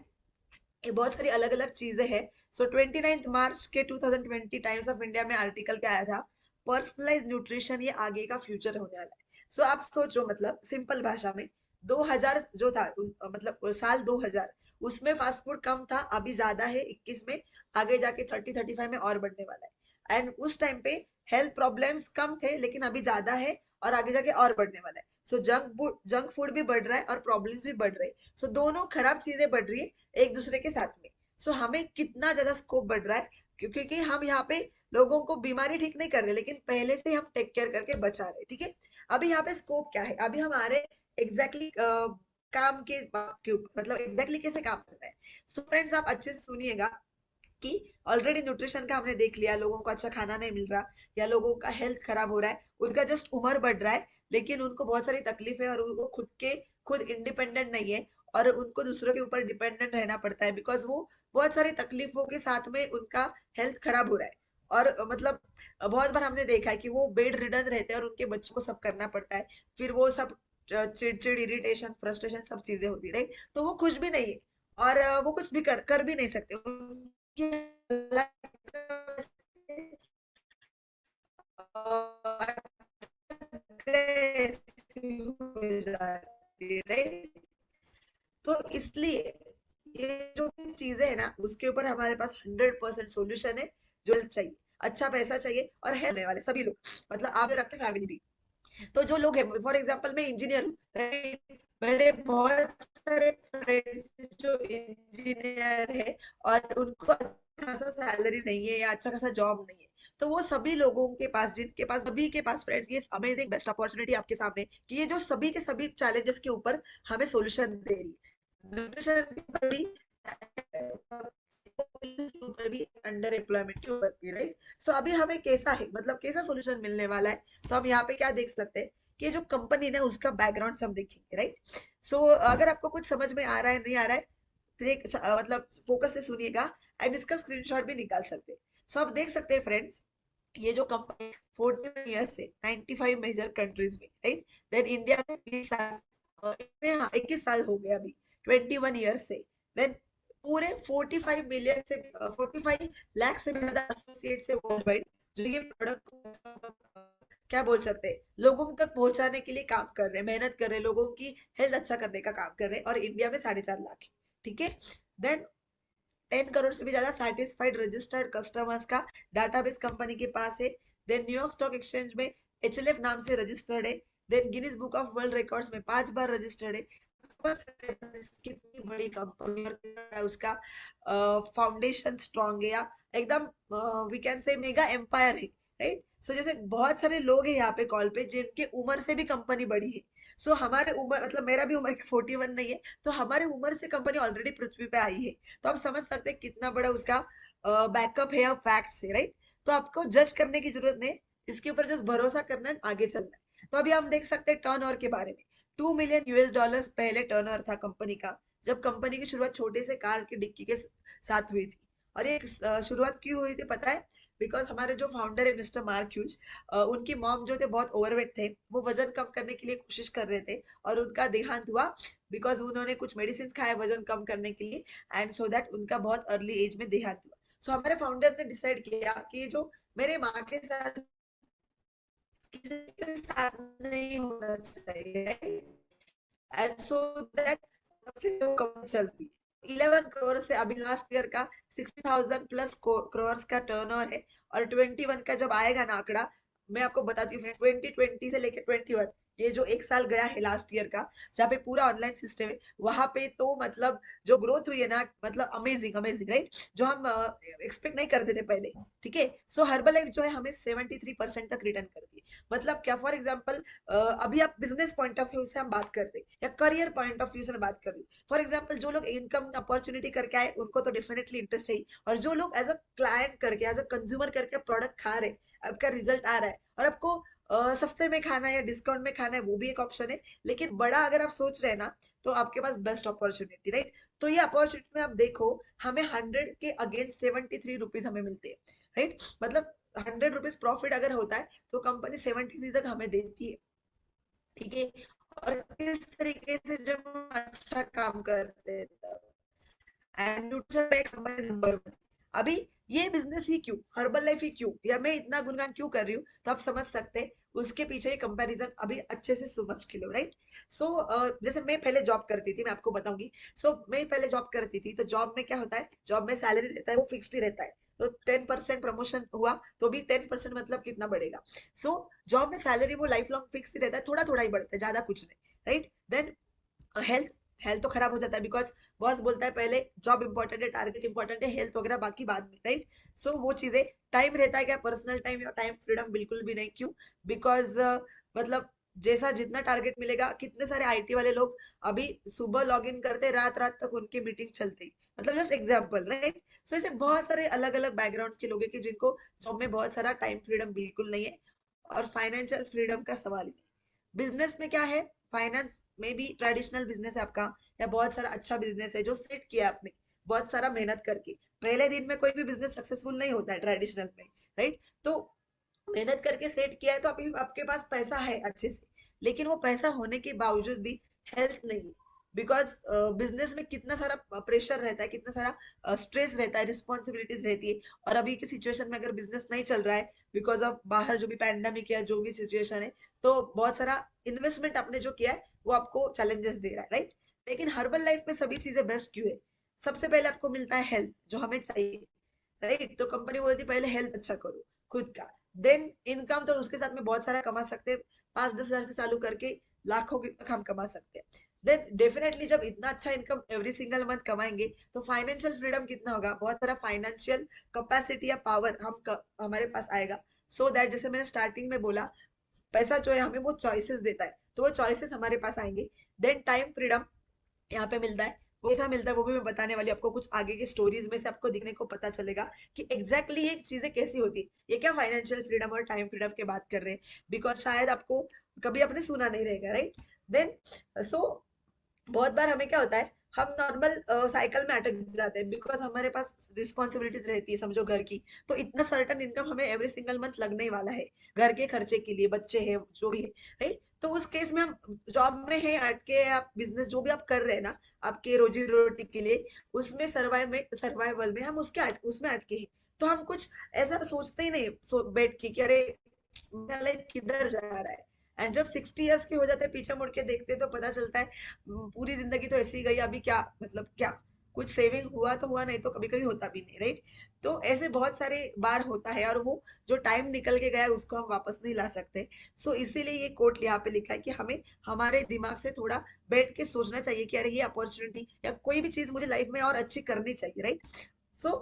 ये बहुत सारी अलग अलग चीजें हैं। सो 29 मार्च के 2020 टाइम्स ऑफ इंडिया में आर्टिकल क्या आया था, पर्सनलाइज न्यूट्रिशन ये आगे का फ्यूचर होने वाला है। सो आप सोचो, मतलब सिंपल भाषा में 2000 जो था मतलब साल 2000 उसमें फास्ट फूड कम था, अभी ज्यादा है 21 में, आगे जाके 30-35 में और बढ़ने वाला है। एंड उस टाइम पे हेल्थ प्रॉब्लम्स कम थे लेकिन अभी ज्यादा है और आगे जाके और बढ़ने वाला है। सो जंक फूड भी बढ़ रहा है और प्रॉब्लम्स भी बढ़ रहे हैं। सो दोनों खराब चीजें बढ़ रही है एक दूसरे के साथ में। सो हमें कितना ज्यादा स्कोप बढ़ रहा है, क्योंकि हम यहाँ पे लोगों को बीमारी ठीक नहीं कर रहे लेकिन पहले से हम टेक केयर करके बचा रहे, ठीक है। अभी यहाँ पे स्कोप क्या है, अभी हमारे एग्जैक्टली काम के के ऊपर, मतलब एग्जैक्टली कैसे काम करना है। सो फ्रेंड्स आप अच्छे से सुनिएगा कि ऑलरेडी न्यूट्रिशन का हमने देख लिया, लोगों को अच्छा खाना नहीं मिल रहा या लोगों का हेल्थ खराब हो रहा है, उनका जस्ट उम्र बढ़ रहा है लेकिन उनको बहुत सारी तकलीफ है और वो खुद इंडिपेंडेंट नहीं है और उनको दूसरों के ऊपर डिपेंडेंट रहना पड़ता है बिकॉज वो बहुत सारी तकलीफों के साथ में उनका हेल्थ खराब हो रहा है। और मतलब बहुत बार हमने देखा है कि वो बेड रिडन रहते हैं और उनके बच्चों को सब करना पड़ता है, फिर वो सब चिड़चिड़ इरिटेशन फ्रस्ट्रेशन सब चीजें होती है, राइट। तो वो खुश भी नहीं है और वो कुछ भी कर भी नहीं सकते, उनकी राइट। तो इसलिए ये जो भी चीजें है ना उसके ऊपर हमारे पास 100% सोल्यूशन है। जो चाहिए, अच्छा पैसा चाहिए और है होने वाले सभी लोग, मतलब आप और आपकी फैमिली भी। तो जो लोग हैं, फॉर एग्जांपल मैं इंजीनियर हूँ, राइट, मेरे बहुत सारे फ्रेंड्स जो इंजीनियर है और उनको अच्छा खासा सैलरी नहीं है या अच्छा खासा जॉब नहीं है, तो वो सभी लोगों के पास, जिनके पास, सभी के पास फ्रेंड्स, ये अमेजिंग बेस्ट अपॉर्चुनिटी आपके सामने कि ये जो सभी के सभी चैलेंजेस के ऊपर हमें सोल्यूशन दे रही है। न्यूट्रिशन के ऊपर भी, ऊपर भी, अंडर एम्प्लॉयमेंट के ऊपर भी, राइट। सो अभी हमें कैसा है, मतलब कैसा सोल्यूशन मिलने वाला है, तो हम यहाँ पे क्या देख सकते हैं कि जो कंपनी ने उसका बैकग्राउंड सब देखेंगे, राइट। सो अगर आपको कुछ समझ में आ रहा है नहीं आ रहा है तो एक मतलब फोकस से सुनिएगा एंड इसका स्क्रीनशॉट भी निकाल सकते हैं। सो आप देख सकते हैं फ्रेंड्स, ये जो कंपनी 14 ईयर से 95 मेजर कंट्रीज में, राइट। देन इंडिया में 20 साल, इसमें हाँ 21 साल हो गया अभी, 21 ईयर से। देन पूरे 45 मिलियन से 45 लाख से भी ज्यादा एसोसिएट्स है वर्ल्ड वाइड, जो ये प्रोडक्ट को क्या बोल सकते हैं, लोगों तक पहुंचाने के लिए काम कर रहे हैं, मेहनत कर रहे हैं, लोगों की हेल्थ अच्छा करने का काम कर रहे हैं और इंडिया में 4.5 लाख है, ठीक है। देन 10 करोड़ से भी ज्यादा सेटिस्फाइड रजिस्टर्ड कस्टमर्स का डाटाबेस कंपनी के पास है। देन न्यूयॉर्क स्टॉक एक्सचेंज में एचएलएफ नाम से रजिस्टर्ड है। Then Guinness Book of World Records में 5 बार रजिस्टर्ड है। कितनी बड़ी कंपनी और उसका फाउंडेशन स्ट्रॉन्ग है या एकदम we can say mega empire है, राइट। सो जैसे बहुत सारे लोग हैं यहाँ पे कॉल पे जिनके उम्र से भी कंपनी बड़ी है। सो हमारे उम्र, मतलब मेरा भी उम्र 41 नहीं है, तो हमारे उम्र से कंपनी ऑलरेडी पृथ्वी पे आई है। तो आप समझ सकते हैं कितना बड़ा उसका बैकअप है या फैक्ट्स है, राइट। तो आपको जज करने की जरूरत नहीं, इसके ऊपर जस्ट भरोसा करना है, आगे चलना है। तो अभी हम देख सकते हैं टर्न ओवर के बारे में। $2 मिलियन पहले टर्न ओवर था कंपनी का, जब कंपनी की शुरुआत छोटे से कार की डिक्की के साथ हुई थी। और ये शुरुआत क्यों हुई थी पता है, बिकॉज हमारे जो फाउंडर है मिस्टर मार्क ह्यूज, उनकी मॉम जो थे बहुत ओवरवेट थे, वो वजन कम करने के लिए कोशिश कर रहे थे और उनका देहांत हुआ बिकॉज उन्होंने कुछ मेडिसिन खाए वजन कम करने के लिए, एंड सो दैट उनका बहुत अर्ली एज में देहांत हुआ। सो हमारे फाउंडर ने डिसाइड किया कि ये जो मेरे माँ के साथ किसी के साथ नहीं होना चाहिए, एंड सो दैट कम चल रही 11 करोड़ से अभी लास्ट ईयर का 60,000 प्लस करोड़ का टर्नओवर है। और 21 का जब आएगा ना आंकड़ा, मैं आपको बताती हूँ, 2020 से लेकर 21 ये जो एक साल गया है लास्ट ईयर का, जहाँ पे पूरा ऑनलाइन सिस्टम है, वहां पे तो मतलब जो ग्रोथ हुई है ना, मतलब अमेजिंग अमेजिंग, राइट, जो हम एक्सपेक्ट नहीं करते थे पहले, ठीक है। सो हर्बल जो है हमें 73% तक रिटर्न करती है। मतलब क्या, फॉर एग्जाम्पल अभी आप बिजनेस पॉइंट ऑफ व्यू से हम बात कर रहे हैं या करियर पॉइंट ऑफ व्यू से मैं बात कर रही हूँ, फॉर एग्जाम्पल जो लोग इनकम अपॉर्चुनिटी करके आए उनको तो डेफिनेटली इंटरेस्ट है, और जो लोग एज अ क्लाइंट करके, एज अ कंज्यूमर करके प्रोडक्ट खा रहे, आपका रिजल्ट आ रहा है और आपको सस्ते में खाना है या डिस्काउंट में खाना है, वो भी एक ऑप्शन है। लेकिन बड़ा अगर आप सोच रहे हैं ना, तो आपके पास बेस्ट अपॉर्चुनिटी, राइट। तो ये अपॉर्चुनिटी में आप देखो, हमें 100 के अगेंस्ट 73 रुपीज हमें मिलते हैं, राइट। मतलब 100 रुपीज प्रॉफिट अगर होता है तो कंपनी 73 तक हमें देती है, ठीक है। और किस तरीके से जब हम अच्छा काम करते हैं, एंड नंबर 1। अभी ये बिजनेस ही क्यों, हर्बल लाइफ ही क्यों, या मैं इतना गुणगान क्यों कर रही हूँ, तो आप समझ सकते हैं उसके पीछे ये कंपैरिजन अभी अच्छे से समझ के लो, राइट। सो जैसे मैं पहले जॉब करती थी, मैं आपको बताऊंगी। मैं पहले जॉब करती थी, तो जॉब में क्या होता है, जॉब में सैलरी रहता है वो फिक्स्ड ही रहता है। तो 10% प्रमोशन हुआ तो भी 10% मतलब कितना बढ़ेगा। जॉब में सैलरी वो लाइफ लॉन्ग फिक्स ही रहता है, थोड़ा थोड़ा ही बढ़ता है, ज्यादा कुछ नहीं, राइट। देन हेल्थ, हेल्थ तो खराब हो जाता है, बिकॉज बॉस बोलता है पहले जॉब इंपॉर्टेंट है, टारगेट इंपॉर्टेंट है, हेल्थ वगैरह बाकी बाद में, राइट। वो चीजें, टाइम रहता है क्या, पर्सनल टाइम या टाइम फ्रीडम बिल्कुल भी नहीं, क्यों, बिकॉज मतलब जैसा जितना टारगेट मिलेगा, कितने सारे आईटी वाले लोग अभी सुबह लॉग इन करते, रात रात तक उनकी मीटिंग चलती, मतलब जस्ट एग्जाम्पल, राइट। ऐसे बहुत सारे अलग अलग बैकग्राउंड के लोग हैं कि जिनको जॉब में बहुत सारा टाइम फ्रीडम बिल्कुल नहीं है, और फाइनेंशियल फ्रीडम का सवाल ही नहीं। बिजनेस में क्या है, फाइनेंस में भी ट्रेडिशनल बिजनेस है आपका, या बहुत सारा अच्छा बिजनेस है जो सेट किया आपने बहुत सारा मेहनत करके। पहले दिन में कोई भी बिजनेस सक्सेसफुल नहीं होता है ट्रेडिशनल में, राइट। तो मेहनत करके सेट किया है, तो अभी आपके पास पैसा है अच्छे से, लेकिन वो पैसा होने के बावजूद भी हेल्थ नहीं है। बिकॉज बिजनेस में कितना सारा प्रेशर रहता है, कितना सारा स्ट्रेस रहता है, रिस्पॉन्सिबिलिटीज रहती है। और अभी की सिचुएशन में अगर बिजनेस नहीं चल रहा है, बिकॉज ऑफ बाहर जो भी पैंडेमिक या जो भी सिचुएशन है, तो बहुत सारा इन्वेस्टमेंट आपने जो किया है वो आपको चैलेंजेस दे रहा है, राइट। लेकिन हर्बल लाइफ में सभी चीजें बेस्ट क्यों है, सबसे पहले आपको मिलता है हेल्थ जो हमें चाहिए, राइट। तो कंपनी बोलती है पहले हेल्थ अच्छा करो खुद का, देन इनकम, तो उसके साथ में बहुत सारा कमा सकते हैं, 5-10 हजार से चालू करके लाखों तक हम कमा सकते हैं। देन डेफिनेटली जब इतना अच्छा इनकम एवरी सिंगल मंथ कमाएंगे, तो फाइनेंशियल फ्रीडम कितना होगा, बहुत सारा फाइनेंशियल कैपेसिटी या पावर हमारे पास आएगा। दैट जैसे मैंने स्टार्टिंग में बोला, पैसा जो है हमें वो चॉइसेस देता है, तो वो चॉइसेस हमारे पास आएंगे। देन टाइम फ्रीडम यहाँ पे मिलता है, वो कैसा मिलता है वो भी मैं बताने वाली हूँ आपको, कुछ आगे के स्टोरीज में से आपको दिखने को पता चलेगा कि एग्जैक्टली ये चीजें कैसी होती है। ये क्या फाइनेंशियल फ्रीडम और टाइम फ्रीडम की बात कर रहे हैं, बिकॉज शायद आपको कभी आपने सुना नहीं रहेगा, राइट। देन सो बहुत बार हमें क्या होता है, हम नॉर्मल साइकिल में अटक जाते हैं, बिकॉज हमारे पास रिस्पॉन्सिबिलिटीज रहती है, समझो घर की। तो इतना सर्टन इनकम हमें एवरी सिंगल मंथ लगने ही वाला है, घर के खर्चे के लिए, बच्चे हैं जो भी है, राइट। तो उस केस में हम जॉब में है अटके, आप बिजनेस जो भी आप कर रहे हैं ना, आपके रोजी रोटी के लिए, उसमें सर्वाइवल में हम उसमें अटके हैं। तो हम कुछ ऐसा सोचते ही नहीं बैठ के कि अरे मेरा लाइफ किधर जा रहा है। एंड जब 60 ईयर्स के हो जाते हैं, पीछे मुड़ के देखते हैं, तो पता चलता है पूरी जिंदगी तो ऐसी ही गई, अभी क्या मतलब क्या, कुछ सेविंग हुआ तो हुआ, नहीं तो कभी कभी होता भी नहीं, राइट। तो ऐसे बहुत सारे बार होता है, और वो जो टाइम निकल के गया है उसको हम वापस नहीं ला सकते। इसीलिए ये कोट यहाँ पे लिखा है कि हमें हमारे दिमाग से थोड़ा बैठ के सोचना चाहिए कि अरे ये अपॉर्चुनिटी या कोई भी चीज मुझे लाइफ में और अच्छी करनी चाहिए, राइट। सो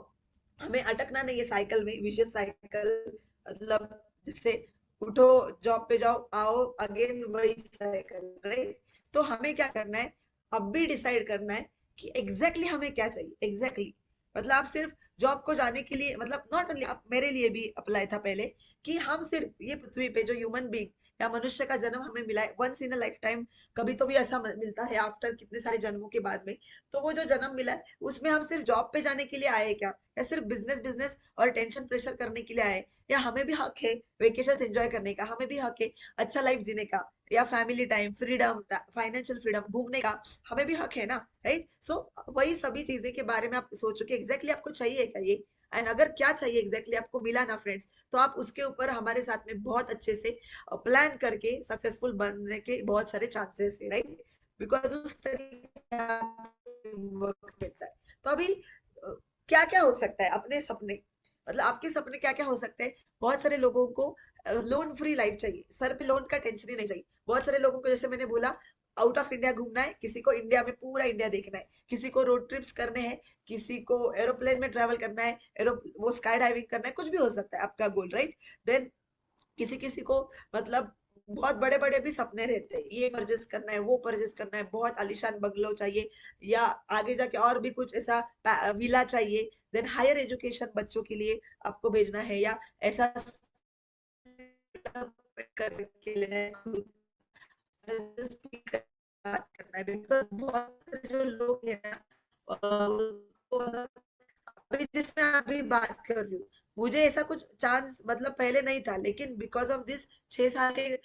हमें अटकना नहीं है साइकिल में, विशियस साइकिल, मतलब जिससे उठो, जॉब पे जाओ, आओ, अगेन वही साइकिल, राइट। तो हमें क्या करना है, अब भी डिसाइड करना है कि एग्जैक्टली हमें क्या चाहिए, एग्जैक्टली मतलब आप सिर्फ जॉब को जाने के लिए, मतलब नॉट ओनली आप, मेरे लिए भी अप्लाई था पहले, कि हम सिर्फ ये पृथ्वी पे जो ह्यूमन बीइंग या मनुष्य का जन्म हमें मिला है once in a lifetime, कभी तो भी ऐसा मिलता है आफ्टर कितने सारे जन्मों के बाद में। तो वो जो जन्म मिला है उसमें हम सिर्फ जॉब पे जाने के लिए आए क्या, या सिर्फ बिजनेस बिजनेस और टेंशन प्रेशर करने के लिए आए, या हमें भी हक है वेकेशन एंजॉय करने का, हमें भी हक है अच्छा लाइफ जीने का, या family time, freedom, financial freedom, घूमने का हमें भी हक है ना, राइट। वही सभी चीजें के बारे में आप सोचो कि एग्जैक्टली आपको चाहिए क्या ये, एंड अगर क्या चाहिए एग्जैक्टली आपको मिला ना फ्रेंड्स, तो आप उसके ऊपर हमारे साथ में बहुत अच्छे से प्लान करके सक्सेसफुल बनने के बहुत सारे चांसेस है, राइट। बिकॉज उस तरीके वर्क रहता है। तो अभी क्या क्या हो सकता है अपने सपने, मतलब आपके सपने क्या क्या हो सकते हैं। बहुत सारे लोगों को लोन फ्री लाइफ चाहिए, सर पे लोन का टेंशन ही नहीं चाहिए। बहुत सारे लोगों को, जैसे मैंने बोला, आउट ऑफ इंडिया घूमना है, किसी को इंडिया में पूरा इंडिया देखना है, किसी को रोड ट्रिप्स करने हैं, किसी को एरोप्लेन में ट्रेवल करना है, वो स्काई डाइविंग करना है, कुछ भी हो सकता है आपका गोल, राइट। देन किसी किसी को मतलब बहुत बड़े बड़े भी सपने रहते हैं, ये परचेस करना है, वो परचेस करना है, बहुत आलीशान बंगलो चाहिए, या आगे जाके और भी कुछ ऐसा विला चाहिए। देन हायर एजुकेशन बच्चों के लिए आपको भेजना है, या ऐसा डेवलपमेंट करके लेना है खुद, स्पीक बात करना है, बिकॉज बहुत सारे जो लोग हैं ना, अभी जिसमें अभी बात कर रही हूँ, मुझे ऐसा कुछ चांस मतलब पहले नहीं था, लेकिन बिकॉज ऑफ दिस 6 साल के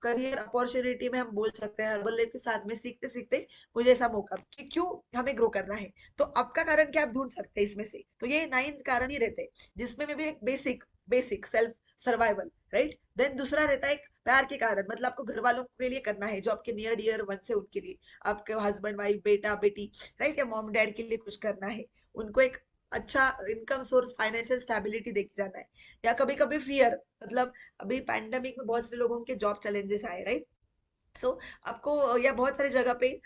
करियर अपॉर्चुनिटी में हम बोल सकते हैं हर्बल लाइफ के साथ में सीखते सीखते मुझे ऐसा मौका कि क्यों हमें ग्रो करना है। तो आपका कारण क्या आप ढूंढ सकते हैं इसमें से, तो ये 9 कारण ही रहते हैं, जिसमें में भी एक basic basic self survival, right. Then दूसरा रहता है एक प्यार के कारण, मतलब आपको घर वालों के लिए करना है, जो आपके नियर डियर वन से उनके लिए, आपके हस्बैंड वाइफ बेटा बेटी, राइट, या मॉम डैड के लिए कुछ करना है, उनको एक अच्छा इनकम सोर्स फाइनेंशियल स्टेबिलिटी देके जाना है। या कभी कभी फियर, मतलब अभी पैंडेमिक में बहुत से लोगों के जॉब चैलेंजेस आए, राइट। सो आपको या बहुत सारी जगह पे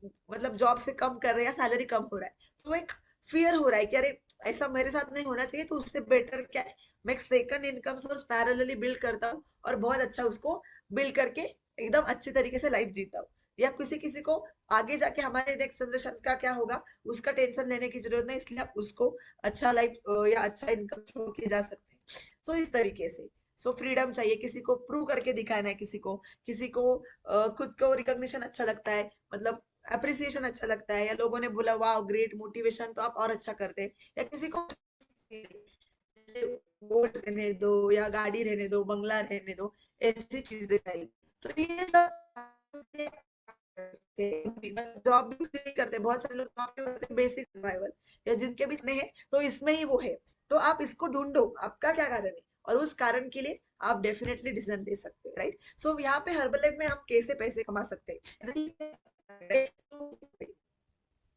मतलब जॉब से कम कर रहे हैं या सैलरी कम हो रहा है, तो एक फियर हो रहा है कि अरे ऐसा मेरे साथ नहीं होना चाहिए, तो उससे बेटर क्या है, मैं एक second income source parallelly build करता हूँ और बहुत अच्छा उसको बिल्ड करके एकदम अच्छे तरीके से लाइफ जीता हूँ। या किसी किसी को आगे जाके हमारे नेक्स्ट जनरेशन का क्या होगा उसका टेंशन लेने की जरूरत नहीं, इसलिए आप उसको अच्छा लाइफ या अच्छा इनकम छोड़ के जा सकते हैं। सो इस तरीके से, सो फ्रीडम चाहिए, किसी को प्रूव करके दिखाना है, किसी को खुद को रिकॉग्निशन अच्छा लगता है, मतलब अप्रिसिएशन अच्छा लगता है, या लोगों ने बोला वाह ग्रेट मोटिवेशन, तो आप और अच्छा करते हैं। या किसी को गोल्ड रहने दो या गाड़ी रहने दो बंगला रहने दो, ऐसी चीजें चाहिए। तो ये सब जॉब भी नहीं करते, बहुत सारे लोग जॉब करते बेसिक सर्वाइवल, या जिनके भी इसमें है तो इसमें ही वो है। तो आप इसको ढूंढो आपका क्या कारण है, और उस कारण के लिए आप डेफिनेटली डिसीजन दे सकते हो, राइट। सो यहाँ पे हर्बल लाइफ में हम कैसे पैसे कमा सकते हैं,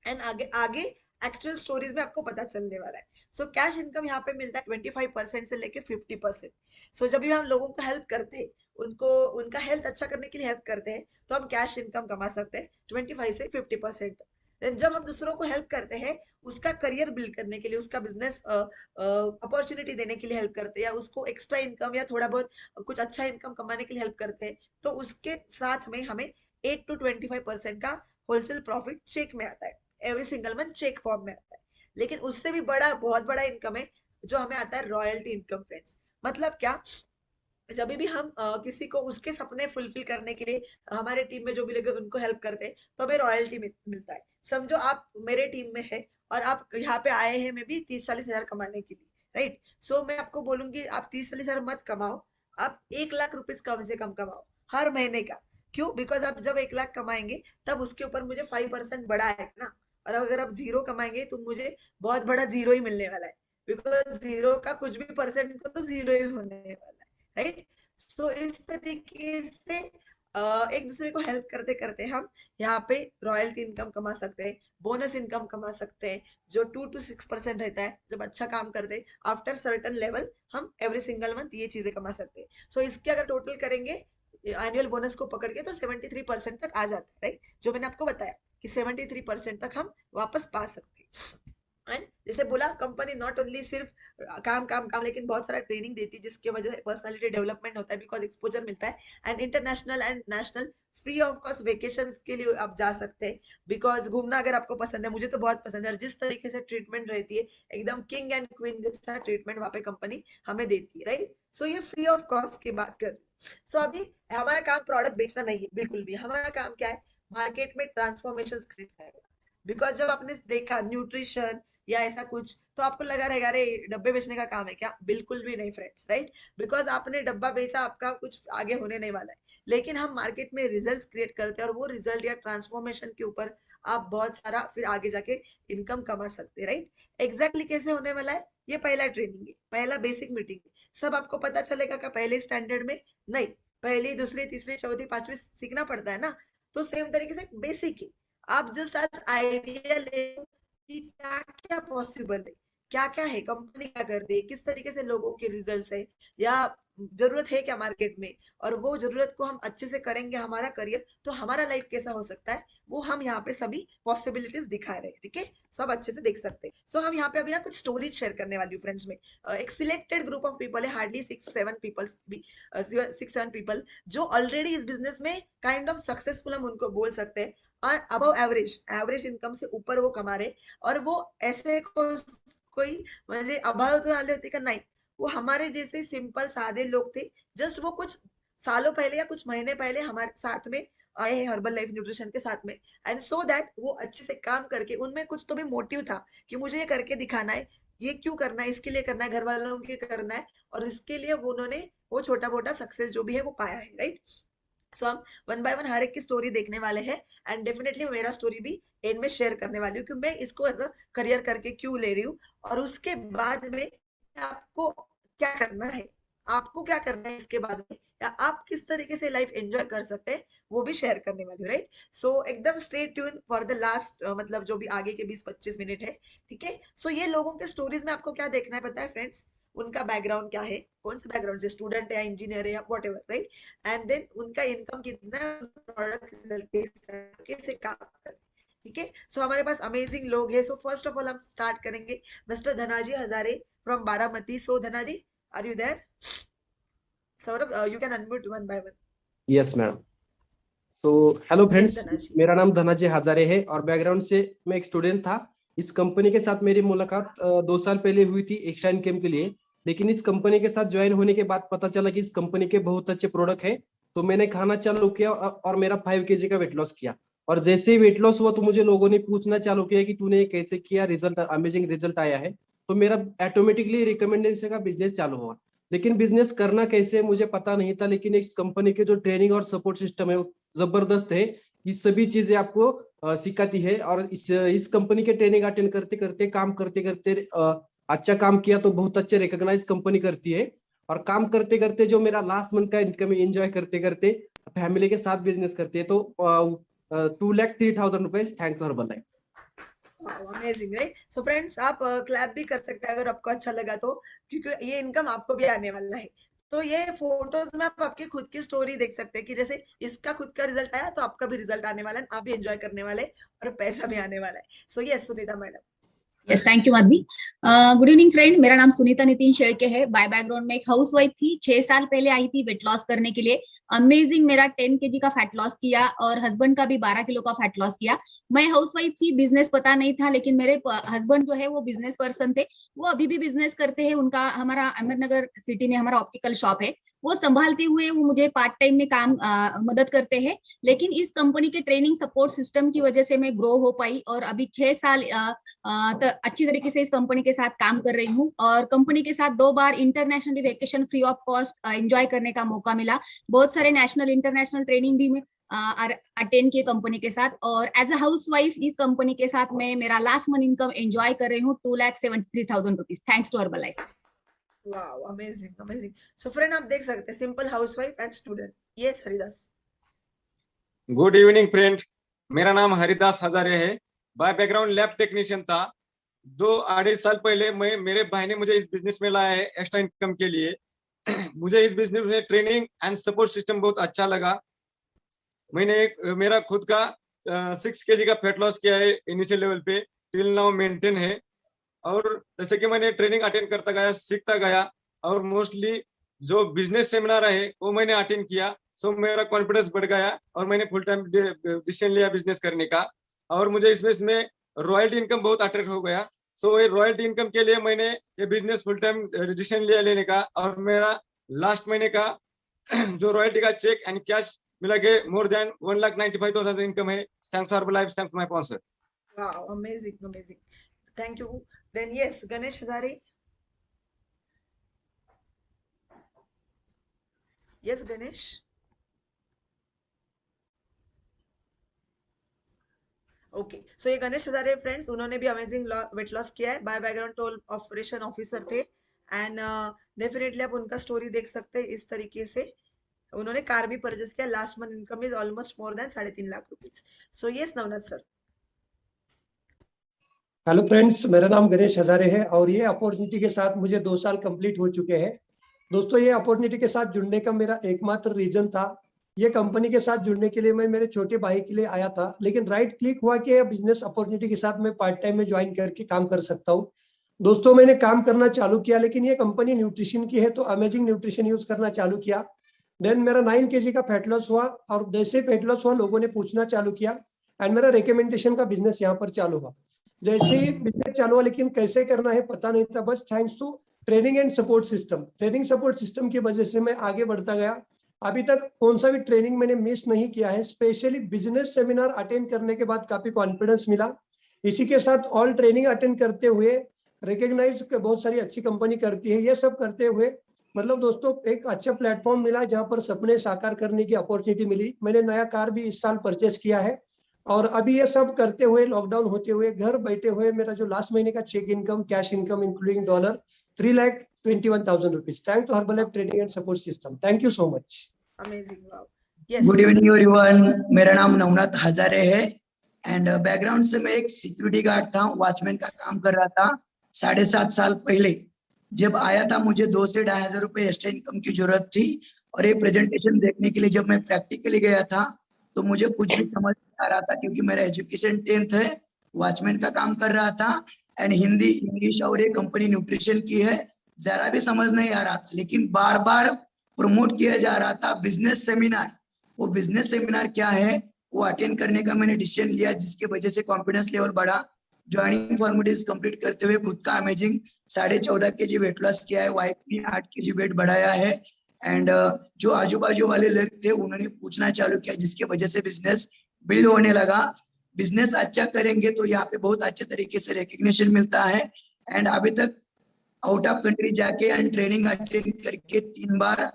एंड आगे आगे एक्चुअल स्टोरीज में आपको पता चलने वाला है। सो कैश इनकम यहाँ पे मिलता है 25% से लेके 50%। सो जब भी हम लोगों को हेल्प करते हैं, उनको उनका हेल्थ अच्छा करने के लिए हेल्प करते हैं, तो हम कैश इनकम कमा सकते हैं 25 से 50%। देन जब हम दूसरों को हेल्प करते हैं, उसका करियर बिल्ड करने के लिए, उसका बिजनेस अपॉर्चुनिटी देने के लिए हेल्प करते हैं, या उसको एक्स्ट्रा इनकम या थोड़ा बहुत कुछ अच्छा इनकम कमाने के लिए हेल्प करते हैं, तो उसके साथ में हमें 8 to 25% का होलसेल प्रॉफिट चेक में आता है, every single month cheque form में आता है। लेकिन उससे भी बड़ा बहुत बड़ा इनकम है जो हमें आता है रॉयल्टी इनकम, फ्रेंड्स। मतलब क्या, जब भी हम किसी को उसके सपने फुलफिल करने के लिए हमारे टीम में जो भी लोग उनको हेल्प करते हैं, तो हमें रॉयल्टी मिलता है। समझो आप मेरे टीम में है और आप यहाँ पे आए हैं, मैं भी 30-40 हजार कमाने के लिए, राइट। सो मैं आपको बोलूंगी आप 30-40 हजार मत कमाओ, आप 1 लाख रुपीज कम से कम कमाओ हर महीने का। क्यों? बिकॉज आप जब 1 लाख कमाएंगे तब उसके ऊपर मुझे 5% बढ़ा है ना, और अगर आप जीरो कमाएंगे तो मुझे बहुत बड़ा जीरो ही मिलने वाला है, बिकॉज जीरो का कुछ भी परसेंट को तो जीरो ही होने वाला है, राइट। सो इस तरीके से एक दूसरे को हेल्प करते करते हम यहाँ पे रॉयल्टी इनकम कमा सकते हैं, बोनस इनकम कमा सकते हैं, जो 2 to 6% रहता है जब अच्छा काम करते हैं। आफ्टर सर्टन लेवल हम एवरी सिंगल मंथ ये चीजें कमा सकते हैं। सो इसके अगर टोटल करेंगे एनुअल बोनस को पकड़ के, तो 73% तक आ जाता है, राइट, जो मैंने आपको बताया कि 73% तक हम वापस पा सकते हैं। एंड जैसे बोला, कंपनी नॉट ओनली सिर्फ काम काम काम, लेकिन बहुत सारा ट्रेनिंग देती है, जिसकी वजह से पर्सनालिटी डेवलपमेंट होता है, बिकॉज एक्सपोजर मिलता है। And international and national free of cost vacation के लिए आप जा सकते हैं, बिकॉज घूमना अगर आपको पसंद है, मुझे तो बहुत पसंद है, और जिस तरीके से ट्रीटमेंट रहती है एकदम किंग एंड क्वीन जैसा ट्रीटमेंट वहाँ पे कंपनी हमें देती है, राइट। सो ये फ्री ऑफ कॉस्ट की बात कर। सो अभी हमारा काम प्रोडक्ट बेचना नहीं है, बिल्कुल भी। हमारा काम क्या है, मार्केट में ट्रांसफॉर्मेशन क्रिएट करना। बिकॉज जब आपने देखा न्यूट्रिशन या ऐसा कुछ, तो आपको लगा रहेगा अरे डब्बे बेचने का काम है क्या, बिल्कुल भी नहीं, फ्रेंड्स, राइट। बिकॉज आपने डब्बा बेचा, आपका कुछ आगे होने नहीं वाला है। लेकिन हम मार्केट में रिजल्ट्स क्रिएट करते हैं, और वो रिजल्ट या ट्रांसफॉर्मेशन के ऊपर आप बहुत सारा फिर आगे जाके इनकम कमा सकते हैं, राइट। एग्जैक्टली कैसे होने वाला है, ये पहला ट्रेनिंग है, पहला बेसिक मीटिंग है। सब आपको पता चलेगा कि पहले स्टैंडर्ड में नहीं, पहली दूसरी तीसरी चौथी पांचवी सीखना पड़ता है ना। तो सेम तरीके से बेसिक है। आप जस्ट आज आइडिया ले कि क्या क्या पॉसिबल है, क्या क्या है, कंपनी क्या कर रही है, किस तरीके से लोगों के रिजल्ट्स है, या जरूरत है क्या मार्केट में, और वो जरूरत को हम अच्छे से करेंगे हमारा करियर, तो हमारा लाइफ कैसा हो सकता है, वो हम यहाँ पे सभी पॉसिबिलिटीज दिखा रहे हैं, ठीक है। सब अच्छे से देख सकते हैं। सो हम यहाँ पे अभी ना कुछ स्टोरीज शेयर करने वाली हूँ, फ्रेंड्स में एक सिलेक्टेड ग्रुप ऑफ पीपल है, हार्डली 6-7 पीपल जो ऑलरेडी इस बिजनेस में काइंड ऑफ सक्सेसफुल हम उनको बोल सकते हैं, और अबव एवरेज एवरेज इनकम से ऊपर वो कमा रहे। और वो ऐसे कोई मुझे अभाव तो डाले होते का नहीं, वो हमारे जैसे सिंपल सादे लोग थे, जस्ट वो कुछ सालों पहले या कुछ महीने पहले हमारे साथ में आए हैं हर्बल लाइफ न्यूट्रिशन के साथ में, एंड सो दैट वो अच्छे से काम करके उनमें कुछ तो भी मोटिव था कि मुझे ये करके दिखाना है, ये क्यों करना है, इसके लिए करना है, घर वालों के करना है, और इसके लिए वो उन्होंने वो छोटा मोटा सक्सेस जो भी है वो पाया है, राइट। सो हम वन बाय वन हर एक की स्टोरी देखने वाले हैं, एंड डेफिनेटली मेरा स्टोरी भी एंड में शेयर करने वाली हूँ कि मैं इसको एज अ करियर करके क्यों ले रही हूँ, और उसके बाद में आपको क्या करना है, आपको क्या करना है इसके बाद में, या आप किस तरीके से लाइफ एंजॉय कर सकते हैं, वो भी शेयर करने वाली हूँ, राइट। सो एकदम stay tune for the last, मतलब जो भी आगे के 20-25 मिनट है, ठीक है। सो ये लोगों के स्टोरीज में आपको क्या देखना है पता है फ्रेंड्स, उनका बैकग्राउंड क्या है, कौन सा बैकग्राउंड से, स्टूडेंट है या इंजीनियर है या whatever, right. And then उनका इनकम कितना है, प्रोडक्ट कैसे काम कर, ठीक है। सो हमारे पास अमेजिंग लोग हैं। सो फर्स्ट ऑफ ऑल हम स्टार्ट करेंगे mister Dhanaji Hazare from Baramati. So Dhanaji, are you there? Saurabh, you can unmute one by one. Yes ma'am. So hello yes friends, Dhanaji. मेरा नाम धनाजी हजारे है और बैकग्राउंड से मैं एक स्टूडेंट था। इस कंपनी के साथ मेरी मुलाकात 2 साल पहले हुई थी एक्स्ट्रा इनकम के लिए, लेकिन इस कंपनी के साथ ज्वाइन होने के बाद पता चला कि इस कंपनी के बहुत अच्छे प्रोडक्ट है, तो मैंने खाना चालू किया और मेरा 5 kg का वेट लॉस किया। और जैसे ही वेट लॉस हुआ तो मुझे लोगों ने पूछना चालू किया कि तूने ये कैसे किया, रिजल्ट अमेजिंग रिजल्ट आया है। तो मेरा ऑटोमेटिकली रिकमेंडेशन का बिजनेस चालू हुआ। लेकिन बिजनेस करना कैसे मुझे पता नहीं था, लेकिन इस कंपनी के जो ट्रेनिंग और सपोर्ट सिस्टम है वो जबरदस्त है। ये सभी चीजें आपको सिखाती है, और इस कंपनी के ट्रेनिंग अटेंड करते करते, काम करते करते अच्छा काम किया तो बहुत अच्छे रिकॉग्नाइज कंपनी करती है। और काम करते करते जो मेरा लास्ट मंथ का इनकम एंजॉय करते करते फैमिली के साथ बिजनेस करते हैं, तो 2,03,000 rupees thanks herbal life. Amazing, right. So friends, आप क्लैप भी कर सकते हैं अगर आपको अच्छा लगा तो, क्योंकि ये इनकम आपको भी आने वाला है। तो ये फोटोज में आप आपकी खुद की स्टोरी देख सकते हैं कि जैसे इसका खुद का रिजल्ट आया तो आपका भी रिजल्ट आने वाला है, आप भी एंजॉय करने वाले हैं, और पैसा भी आने वाला है। So yes Sunita madam. Yes, thank you Madhavi. Good evening friend, मेरा नाम सुनीता नितिन शेळके है। बाय बैकग्राउंड में एक हाउसवाइफ थी। 6 साल पहले आई थी वेट लॉस करने के लिए। अमेजिंग, मेरा 10 kg का फैट लॉस किया और हस्बैंड का भी 12 किलो का फैट लॉस किया। मैं हाउसवाइफ थी, बिजनेस पता नहीं था, लेकिन मेरे हस्बैंड जो है वो बिजनेस पर्सन थे। वो अभी भी बिजनेस करते हैं। उनका हमारा अहमदनगर सिटी में हमारा ऑप्टिकल शॉप है। वो संभालते हुए वो मुझे पार्ट टाइम में काम मदद करते हैं। लेकिन इस कंपनी के ट्रेनिंग सपोर्ट सिस्टम की वजह से मैं ग्रो हो पाई, और अभी 6 साल अच्छी तरीके से इस कंपनी के साथ काम कर रही हूँ। और कंपनी के साथ 2 बार international vacation free of cost enjoy करने का मौका मिला। बहुत सारे नेशनल इंटरनेशनल ट्रेनिंग भी मैं अटेंड किए कंपनी के साथ। और एज अ हाउस वाइफ इस कंपनी के साथ मैं मेरा लास्ट मंथ इनकम एंजॉय कर रही हूँ 2,73,000 rupees, thanks to Herbalife. Wow, amazing amazing. So friend, आप देख सकते हैं simple housewife and student. Yes Haridas. Good evening friend, मेरा नाम हरिदास हजारे है। बाय बैकग्राउंड लैब टेक्नीशियन था। 2-2.5 साल पहले मेरे भाई ने मुझे इस बिजनेस में लाया है एक्स्ट्रा इनकम के लिए। मुझे इस बिजनेस में ट्रेनिंग एंड सपोर्ट सिस्टम बहुत अच्छा लगा। मैंने मेरा खुद का 6 kg का फैट लॉस किया है इनिशियल लेवल पे, टिल नाउ मेंटेन है। और जैसे कि मैंने ट्रेनिंग अटेंड करता गया, सीखता गया, और मोस्टली जो बिजनेस सेमिनार है वो मैंने अटेंड किया। सो मेरा कॉन्फिडेंस बढ़ गया और मैंने फुल टाइम डिसीजन लिया बिजनेस करने का। और मुझे इसमें रॉयल्टी इनकम बहुत अट्रैक्ट हो गया। सो ये रॉयल्टी इनकम के लिए मैंने ये बिजनेस फुल टाइम डिसीजन लिया लेने का। और मेरा लास्ट महीने का जो रॉयल्टी का चेक एंड कैश मिला के मोर देन 1,95,000 इनकम है। Thanks for life, thanks my sponsor. Wow, amazing amazing, thank you. Then yes Ganesh Hazare. Yes Ganesh. Okay, so ये गणेश हजारे फ्रेंड्स, उन्होंने भी अमेजिंग वेट लॉस किया है। By background toll operation officer थे, and definitely आप उनका स्टोरी देख सकते हैं। इस तरीके से उन्होंने कार भी परचेस किया। Last month income is almost more than 3.5 lakh rupees. So yes Navnath sir. Hello friends, मेरा नाम गणेश हजारे है और ये अपॉर्चुनिटी के साथ मुझे 2 साल कंप्लीट हो चुके हैं। दोस्तों, ये अपॉर्चुनिटी के साथ जुड़ने का मेरा एकमात्र रीजन था। ये कंपनी के साथ जुड़ने के लिए मैं मेरे छोटे भाई के लिए आया था, लेकिन राइट क्लिक हुआ कि बिजनेस अपॉर्चुनिटी के साथ मैं पार्ट टाइम में ज्वाइन करके काम कर सकता हूँ। दोस्तों, मैंने काम करना चालू किया, लेकिन ये कंपनी न्यूट्रिशन की है तो अमेजिंग न्यूट्रिशन यूज करना चालू किया। देन मेरा 9 kg का फैट लॉस हुआ, और जैसे फैट लॉस हुआ लोगों ने पूछना चालू किया, एंड मेरा रिकमेंडेशन का बिजनेस यहाँ पर चालू हुआ। जैसे ही बिजनेस चालू हुआ, लेकिन कैसे करना है पता नहीं था। बस thanks to training and support system. Training support system की वजह से मैं आगे बढ़ता गया। अभी तक कौन सा भी ट्रेनिंग मैंने मिस नहीं किया है। स्पेशली बिजनेस सेमिनार अटेंड करने के बाद काफी कॉन्फिडेंस मिला। इसी के साथ ऑल ट्रेनिंग अटेंड करते हुए रिकॉग्नाइज बहुत सारी अच्छी कंपनी करती है। ये सब करते हुए मतलब दोस्तों एक अच्छा प्लेटफॉर्म मिला जहां पर सपने साकार करने की अपॉर्चुनिटी मिली। मैंने नया कार भी इस साल परचेस किया है और अभी ये सब करते हुए लॉकडाउन होते हुए घर बैठे हुए मेरा जो लास्ट महीने का cheque income cash income including dollar 3,21,000 rupees. Thank to Herbalife training and support system. Thank you so much. Amazing, wow. Yes, good evening everyone, मेरा नाम नवनाथ हजारे है एंड बैकग्राउंड से मैं एक सिक्योरिटी गार्ड था, वॉचमैन का काम कर रहा था। 7.5 साल पहले जब आया था मुझे 2 से 2,500 रुपए एक्स्ट्रा इनकम की जरूरत थी और ये प्रेजेंटेशन देखने के लिए जब मैं प्रैक्टिकली गया था तो मुझे कुछ भी समझ नहीं आ रहा था क्योंकि मेरा एजुकेशन 10th है, वॉचमैन का काम कर रहा था एंड हिंदी इंग्लिश और ये कंपनी न्यूट्रिशन की है, जरा भी समझ नहीं आ रहा था। लेकिन बार बार प्रमोट किया जा रहा था बिजनेस सेमिनार। वो बिजनेस सेमिनार क्या है वो अटेंड करने का मैंने डिसीजन लिया, जिसके वजह से कॉन्फिडेंस लेवल बढ़ा। ज्वाइनिंग फॉर्मेलिटीज कंप्लीट करते हुए खुद का अमेजिंग 14.5 kg वेट लॉस किया है। वाइफ ने 8 kg वेट बढ़ाया है एंड जो आजू बाजू वाले लोग थे उन्होंने पूछना चालू किया, जिसके वजह से बिजनेस बिल्ड होने लगा। बिजनेस अच्छा करेंगे तो यहाँ पे बहुत अच्छे तरीके से रिकग्निशन मिलता है एंड अभी तक आउट ऑफ कंट्री जाके एंड ट्रेनिंग अटेंड करके 3 बार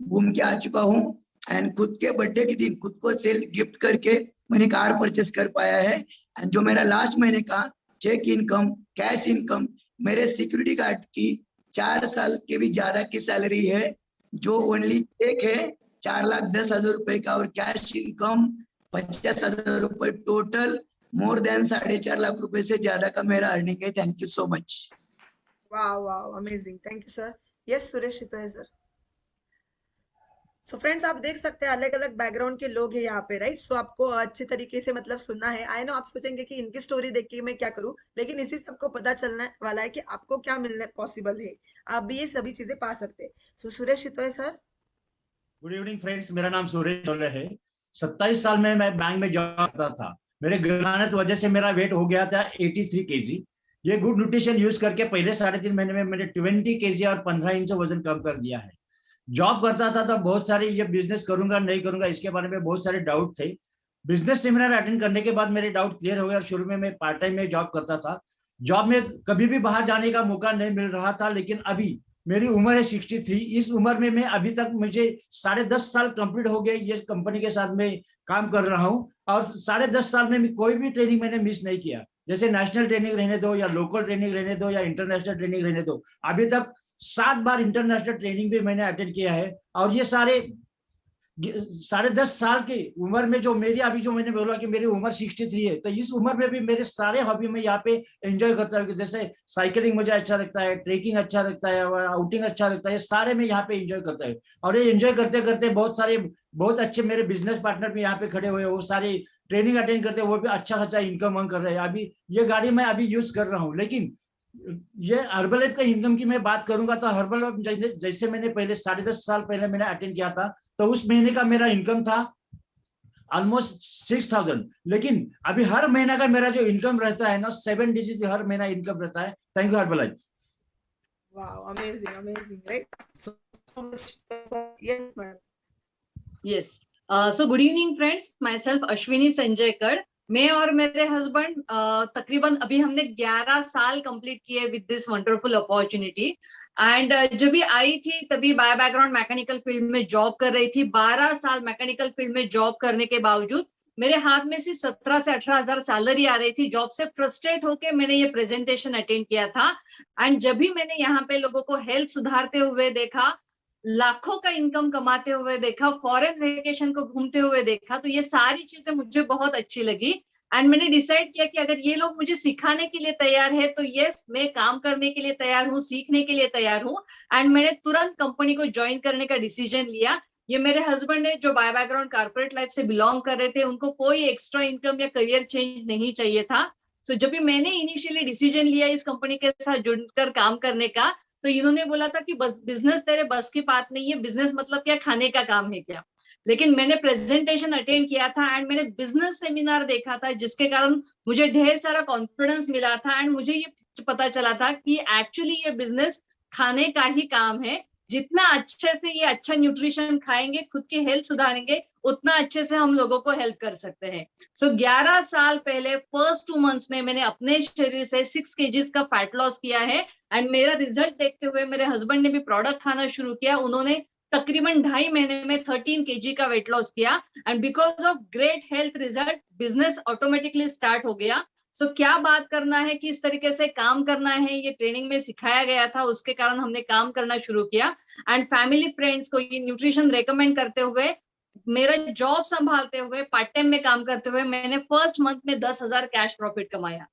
घूम के आ चुका हूँ एंड खुद के बर्थडे के दिन खुद को सेल्फ गिफ्ट करके मैंने कार परचेस कर पाया है। एंड जो मेरा लास्ट महीने का चेक इनकम कैश इनकम मेरे सिक्योरिटी गार्ड की 4 साल के भी ज्यादा की सैलरी है, जो ओनली चेक है 4,10,000 रुपए का और कैश इनकम 50,000 रुपए, टोटल मोर देन 4.5 लाख रुपए से ज्यादा का मेरा अर्निंग है। Thank you so much. Wow wow, amazing, thank you sir. Yes, Suresh तो है सर। सो फ्रेंड्स, आप देख सकते हैं अलग अलग बैकग्राउंड के लोग हैं यहाँ पे, राइट। सो आपको अच्छे तरीके से मतलब सुनना है। आई नो आप सोचेंगे कि इनकी स्टोरी देख के मैं क्या करूँ, लेकिन इसी से आपको पता चलने वाला है कि आपको क्या मिलना पॉसिबल है, आप भी ये सभी चीजें पा सकते हैं। सो सुरेश तो सर। गुड इवनिंग फ्रेंड्स, मेरा नाम सुरेश चौले है। 27 साल में मैं बैंक में जॉब करता था। मेरे मेहनत वजह से मेरा वेट हो गया था 83 kg। ये गुड न्यूट्रिशन यूज करके पहले 3.5 महीने में मैंने 20 kg और 15 इंच वजन कम कर दिया है। जॉब करता था तो बहुत सारे ये बिजनेस करूंगा नहीं करूंगा इसके बारे में बहुत सारे डाउट थे। बिजनेस सेमिनार अटेंड करने के बाद मेरे डाउट क्लियर हो गए और शुरू में मैं पार्ट टाइम में जॉब करता था। जॉब में कभी भी बाहर जाने का मौका नहीं मिल रहा था, लेकिन अभी मेरी उम्र है 63। इस उम्र में मैं अभी तक मुझे 10.5 साल कंप्लीट हो गए ये कंपनी के साथ में काम कर रहा हूँ और 10.5 साल में कोई भी ट्रेनिंग मैंने मिस नहीं किया। जैसे नेशनल ट्रेनिंग रहने दो या लोकल ट्रेनिंग रहने दो या इंटरनेशनल ट्रेनिंग रहने दो, अभी तक 7 बार इंटरनेशनल ट्रेनिंग भी मैंने अटेंड किया है। और ये सारे 10.5 साल की उम्र में जो मेरी अभी जो मैंने बोला कि मेरी उम्र 63 है, तो इस उम्र में भी मेरे सारे हॉबी में यहाँ पे एंजॉय करता हूँ। जैसे साइकिलिंग मुझे अच्छा लगता है, ट्रेकिंग अच्छा लगता है, आउटिंग अच्छा लगता है, सारे में यहाँ पे एंजॉय करता है। और ये एंजॉय करते करते बहुत अच्छे मेरे बिजनेस पार्टनर भी यहाँ पे खड़े हुए, वो सारे ट्रेनिंग अटेंड करते हैं, वो भी अच्छा खासा इनकम कर रहे हैं। अभी ये गाड़ी मैं अभी यूज कर रहा हूँ। लेकिन ये हर्बलाइफ का इनकम की मैं बात करूंगा तो हर्बलाइफ जैसे मैंने पहले 10.5 साल पहले मैंने अटेंड किया था, तो उस महीने का मेरा इनकम था ऑलमोस्ट 6,000। लेकिन अभी हर महीना का मेरा जो इनकम रहता है ना 7 डिजिट हर महीना इनकम रहता है। Thank you Herbalife. Wow, amazing amazing, right. So yes madam. Yes. So good evening friends, myself Ashwini Sanjaykar. मैं और मेरे हस्बैंड तकरीबन अभी हमने 11 साल कंप्लीट किए with this wonderful opportunity. And जब भी आई थी तभी बाय बैकग्राउंड मैकेनिकल फील्ड में जॉब कर रही थी। 12 साल मैकेनिकल फील्ड में जॉब करने के बावजूद मेरे हाथ में सिर्फ 17 से 18 हजार सैलरी आ रही थी। जॉब से फ्रस्ट्रेट होके मैंने ये प्रेजेंटेशन अटेंड किया था। एंड जब भी मैंने यहाँ पे लोगों को हेल्थ सुधारते हुए देखा, लाखों का इनकम कमाते हुए देखा, फॉरेन वेकेशन को घूमते हुए देखा, तो ये सारी चीजें मुझे बहुत अच्छी लगी। एंड मैंने डिसाइड किया कि अगर ये लोग मुझे सिखाने के लिए तैयार है तो यस, मैं काम करने के लिए तैयार हूँ, सीखने के लिए तैयार हूँ। एंड मैंने तुरंत कंपनी को ज्वाइन करने का डिसीजन लिया। ये मेरे हस्बैंड है जो बाय बैकग्राउंड कॉर्पोरेट लाइफ से बिलोंग कर रहे थे, उनको कोई एक्स्ट्रा इनकम या करियर चेंज नहीं चाहिए था। सो जब भी मैंने इनिशियली डिसीजन लिया इस कंपनी के साथ जुड़कर काम करने का, तो इन्होंने बोला था कि बस बिजनेस तेरे बस की बात नहीं है, बिजनेस मतलब क्या, खाने का काम है क्या। लेकिन मैंने प्रेजेंटेशन अटेंड किया था एंड मैंने बिजनेस सेमिनार देखा था, जिसके कारण मुझे ढेर सारा कॉन्फिडेंस मिला था। एंड मुझे ये पता चला था कि एक्चुअली ये बिजनेस खाने का ही काम है। जितना अच्छे से ये अच्छा न्यूट्रिशन खाएंगे, खुद की हेल्थ सुधारेंगे, उतना अच्छे से हम लोगों को हेल्प कर सकते हैं। सो 11 साल पहले फर्स्ट 2 मंथ्स में मैंने अपने शरीर से 6 kgs का फैट लॉस किया है एंड मेरा रिजल्ट देखते हुए मेरे हस्बैंड ने भी प्रोडक्ट खाना शुरू किया। उन्होंने तकरीबन 2.5 महीने में 13 kg का वेट लॉस किया and because of great health result business automatically start हो गया। सो क्या बात करना है, किस तरीके से काम करना है, ये ट्रेनिंग में सिखाया गया था, उसके कारण हमने काम करना शुरू किया एंड फैमिली फ्रेंड्स को ये न्यूट्रिशन रेकमेंड करते हुए, मेरा जॉब संभालते हुए, पार्ट टाइम में काम करते हुए मैंने फर्स्ट मंथ में 10,000 कैश प्रॉफिट कमाया।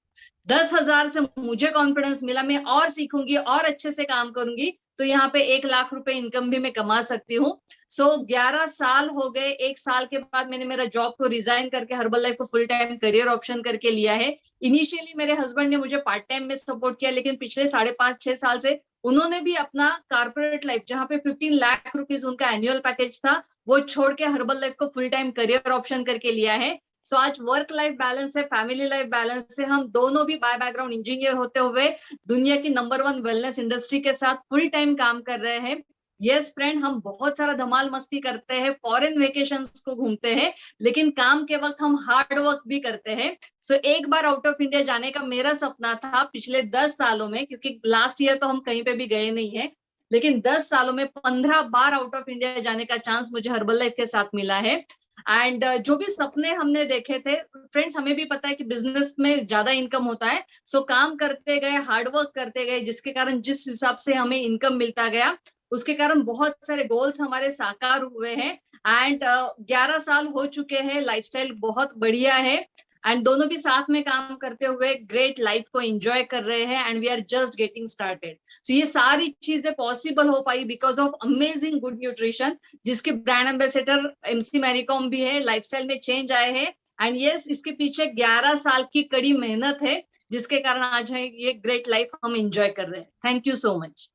10,000 से मुझे कॉन्फिडेंस मिला मैं और सीखूंगी और अच्छे से काम करूंगी तो यहाँ पे 1 लाख रुपए इनकम भी मैं कमा सकती हूँ। सो 11 साल हो गए। 1 साल के बाद मैंने मेरा जॉब को रिजाइन करके हर्बल लाइफ को फुल टाइम करियर ऑप्शन करके लिया है। इनिशियली मेरे हस्बैंड ने मुझे पार्ट टाइम में सपोर्ट किया, लेकिन पिछले 5.5-6 साल से उन्होंने भी अपना कॉर्पोरेट लाइफ, जहाँ पे 15 लाख रुपीज उनका एनुअल पैकेज था, वो छोड़ के हर्बल लाइफ को फुल टाइम करियर ऑप्शन करके लिया है। सो आज वर्क लाइफ बैलेंस है, फैमिली लाइफ बैलेंस है। हम दोनों भी बाय बैकग्राउंड इंजीनियर होते हुए दुनिया की नंबर 1 वेलनेस इंडस्ट्री के साथ फुल टाइम काम कर रहे हैं। यस फ्रेंड, हम बहुत सारा धमाल मस्ती करते हैं, फॉरेन वेकेशंस को घूमते हैं, लेकिन काम के वक्त हम हार्ड वर्क भी करते हैं। सो एक बार आउट ऑफ इंडिया जाने का मेरा सपना था पिछले 10 सालों में, क्योंकि लास्ट ईयर तो हम कहीं पे भी गए नहीं है, लेकिन 10 सालों में 15 बार आउट ऑफ इंडिया जाने का चांस मुझे हर्बल लाइफ के साथ मिला है। एंड जो भी सपने हमने देखे थे फ्रेंड्स, हमें भी पता है कि बिजनेस में ज्यादा इनकम होता है। सो काम करते गए, हार्डवर्क करते गए, जिसके कारण जिस हिसाब से हमें इनकम मिलता गया, उसके कारण बहुत सारे गोल्स हमारे साकार हुए हैं। एंड 11 साल हो चुके हैं, लाइफस्टाइल बहुत बढ़िया है एंड दोनों भी साथ में काम करते हुए ग्रेट लाइफ को एंजॉय कर रहे हैं and we are just getting started. So ये सारी चीजें पॉसिबल हो पाई because of amazing good nutrition, जिसके ब्रांड एम्बेसडर MC मैरीकॉम भी है। लाइफस्टाइल में चेंज आए हैं एंड यस, इसके पीछे 11 साल की कड़ी मेहनत है, जिसके कारण आज ये ग्रेट लाइफ हम एंजॉय कर रहे हैं। Thank you so much.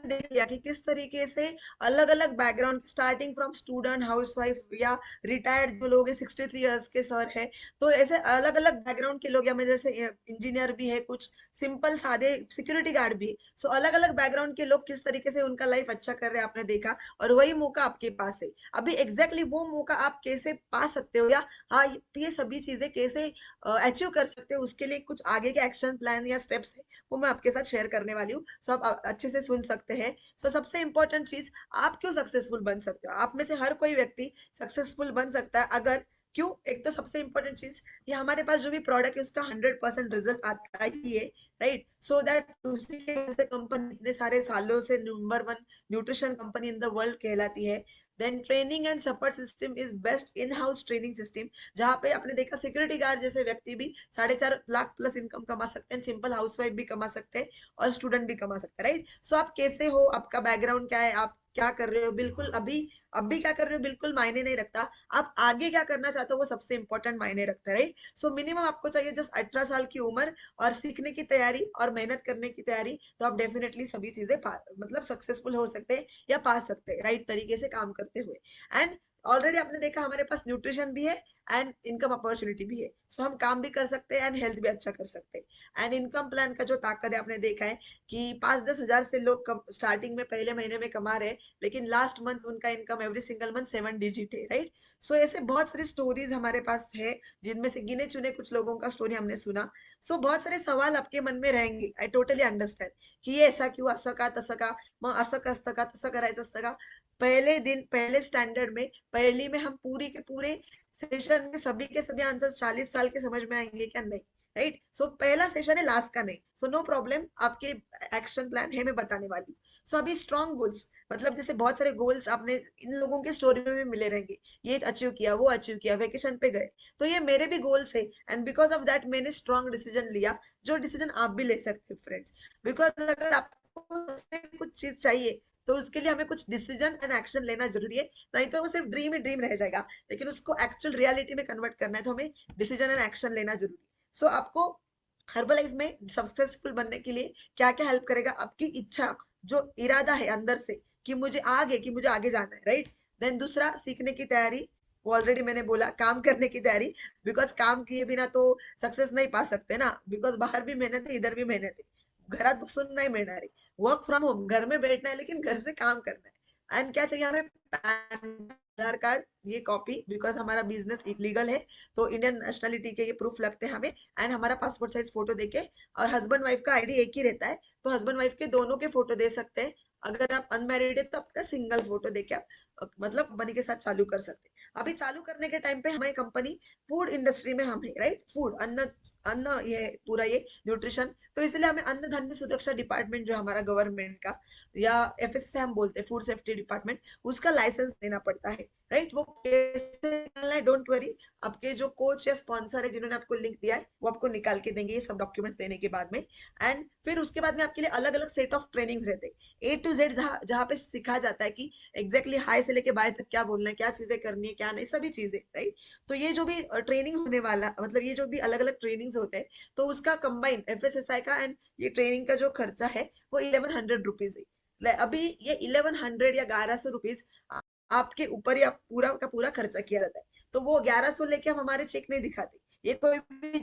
देख लिया कि किस तरीके से अलग अलग background, starting from student, housewife या रिटायर्ड जो लोग 63 इयर्स के सर है, तो ऐसे अलग अलग बैकग्राउंड के लोग, या मैं जैसे इंजीनियर भी है, कुछ सिंपल सादे सिक्योरिटी गार्ड भी है। सो अलग अलग बैकग्राउंड के लोग किस तरीके से उनका लाइफ अच्छा कर रहे हैं आपने देखा, और वही मौका आपके पास है। अभी एग्जैक्टली वो मौका आप कैसे पा सकते हो, या हाँ ये सभी चीजें कैसे अचीव कर सकते हो, उसके लिए कुछ आगे के एक्शन प्लान या स्टेप्स है, वो मैं आपके साथ शेयर करने वाली हूँ। सो आप अच्छे से सुन सकते हैं। सो सबसे इंपॉर्टेंट चीज, आप क्यों सक्सेसफुल बन सकते हो। आप में से हर कोई व्यक्ति सक्सेसफुल बन सकता है, अगर क्यों, एक तो सबसे इंपॉर्टेंट चीज, ये हमारे पास जो भी प्रोडक्ट है उसका 100% रिजल्ट आता ही है, राइट। सो दैट उसी के वजह से कंपनी इतने सारे सालों से number 1 nutrition company in the world कहलाती है। Then training and support system is best in house training system, जहाँ पे आपने देखा सिक्योरिटी गार्ड जैसे व्यक्ति भी 4.5 लाख प्लस इनकम कमा सकते हैं, सिंपल हाउसवाइफ भी कमा सकते हैं और स्टूडेंट भी कमा सकते हैं, राइट। सो आप कैसे हो, आपका बैकग्राउंड क्या है, आप क्या कर रहे हो, बिल्कुल अभी क्या कर रहे हो बिल्कुल मायने नहीं रखता, आप आगे क्या करना चाहते हो वो सबसे इंपॉर्टेंट मायने रखता है, राइट। सो मिनिमम आपको चाहिए जस्ट 18 साल की उम्र और सीखने की तैयारी और मेहनत करने की तैयारी, तो आप डेफिनेटली सभी चीजें मतलब सक्सेसफुल हो सकते हैं या पा सकते हैं, राइट तरीके से काम करते हुए। एंड ऑलरेडी आपने देखा हमारे पास न्यूट्रिशन भी है एंड इनकम अपॉर्चुनिटी भी है। सो हम काम भी कर सकते हैं एंड हेल्थ भी अच्छा कर सकते हैं। एंड इनकम प्लान का जो ताकत है, आपने देखा है कि 5-10 हजार से लोग स्टार्टिंग में पहले महीने में कमा रहे हैं, लेकिन लास्ट मंथ उनका income every single month 7 digit है, राइट। सो ऐसे बहुत सारी स्टोरीज हमारे पास है, जिनमें से गिने चुने कुछ लोगों का स्टोरी हमने सुना। सो बहुत सारे सवाल आपके मन में रहेंगे, आई टोटली अंडरस्टैंड कि ये ऐसा क्यों, असं का तसं का, मग असं का असतं का, तसं करायचं असतं का। पहले दिन पहले स्टैंडर्ड में पहली में हम पूरी के पूरे सेशन में सभी के सभी आंसर 40 साल के समझ में आएंगे क्या, नहीं, राइट। सो पहला सेशन है, लास्ट का नहीं। सो नो प्रॉब्लम, आपके एक्शन प्लान है मैं बताने वाली। सो अभी स्ट्रॉन्ग गोल्स, मतलब जैसे बहुत सारे गोल्स आपने इन लोगों के स्टोरी में भी मिले रहेंगे, ये अचीव किया, वो अचीव किया, वेकेशन पे गए, तो ये मेरे भी गोल्स है एंड बिकॉज ऑफ दैट मैंने स्ट्रॉन्ग डिसीजन लिया, जो डिसीजन आप भी ले सकते हो फ्रेंड्स। बिकॉज अगर आपको कुछ चीज चाहिए तो उसके लिए हमें कुछ डिसीजन एंड एक्शन लेना जरूरी है, नहीं तो वो सिर्फ ड्रीम ही ड्रीम रह जाएगा, लेकिन उसको एक्चुअल रियलिटी में कन्वर्ट करना है तो हमें डिसीजन एंड एक्शन लेना जरूरी है। सो आपको हर्बल लाइफ में सक्सेसफुल बनने के लिए क्या क्या हेल्प करेगा, आपकी इच्छा, जो इरादा है अंदर से कि मुझे आगे जाना है, राइट। देन दूसरा, सीखने की तैयारी, वो ऑलरेडी मैंने बोला, काम करने की तैयारी, बिकॉज काम किए बिना तो सक्सेस नहीं पा सकते ना, बिकॉज बाहर भी मेहनत है, इधर भी मेहनत है। घरात बसून नाही मिळणार आहे. वर्क फ्रॉम होम, घर में बैठना है लेकिन घर से काम करना है. एंड क्या चाहिए हमें? पैन, आधार कार्ड, ये कॉपी, बिकॉज हमारा बिजनेस लीगल है तो इंडियन नेशनलिटी के ये प्रूफ लगते हैं हमें. एंड हमारा पासपोर्ट साइज फोटो देके, और हस्बैंड वाइफ का आईडी एक ही रहता है तो हस्बैंड वाइफ के दोनों के फोटो दे सकते हैं. अगर आप अनमैरिड है तो आपका सिंगल फोटो देके आप मतलब कंपनी के साथ चालू कर सकते हैं. अभी चालू करने के टाइम पे हमारी कंपनी फूड इंडस्ट्री में हम है, राइट. फूड, अन्न, अन्न, ये पूरा ये न्यूट्रिशन, तो इसलिए हमें अन्न धान्य सुरक्षा डिपार्टमेंट जो हमारा गवर्नमेंट का, या एफएसएसआई हम बोलते हैं, फूड सेफ्टी डिपार्टमेंट, उसका लाइसेंस देना पड़ता है, राइट. वो कैसे निकालना है, डोंट वरी. आपके जो कोच या स्पॉन्सर है जिन्होंने आपको लिंक दिया है वो आपको निकाल के देंगे ये सब डॉक्यूमेंट्स देने के बाद में. एंड फिर उसके बाद में आपके लिए अलग अलग सेट ऑफ ट्रेनिंग्स रहते हैं, A to Z, जहाँ पे सिखाया जाता है कि एग्जैक्टली हाई से लेके बाय तक क्या बोलना है, क्या चीजें करनी है, क्या नहीं, सभी चीजें, राइट. तो ये जो भी ट्रेनिंग होने वाला, मतलब ये जो भी अलग अलग ट्रेनिंग्स होते हैं, तो उसका कंबाइन एफएसएसआई का एंड ये ट्रेनिंग का जो खर्चा है वो 1100 रुपीज है. अभी ये 1100 या 1100 रुपीज आपके ऊपर या पूरा का पूरा खर्चा किया जाता है. तो वो 1100 लेके हम हमारे चेक नहीं दिखाते. ये कोई भी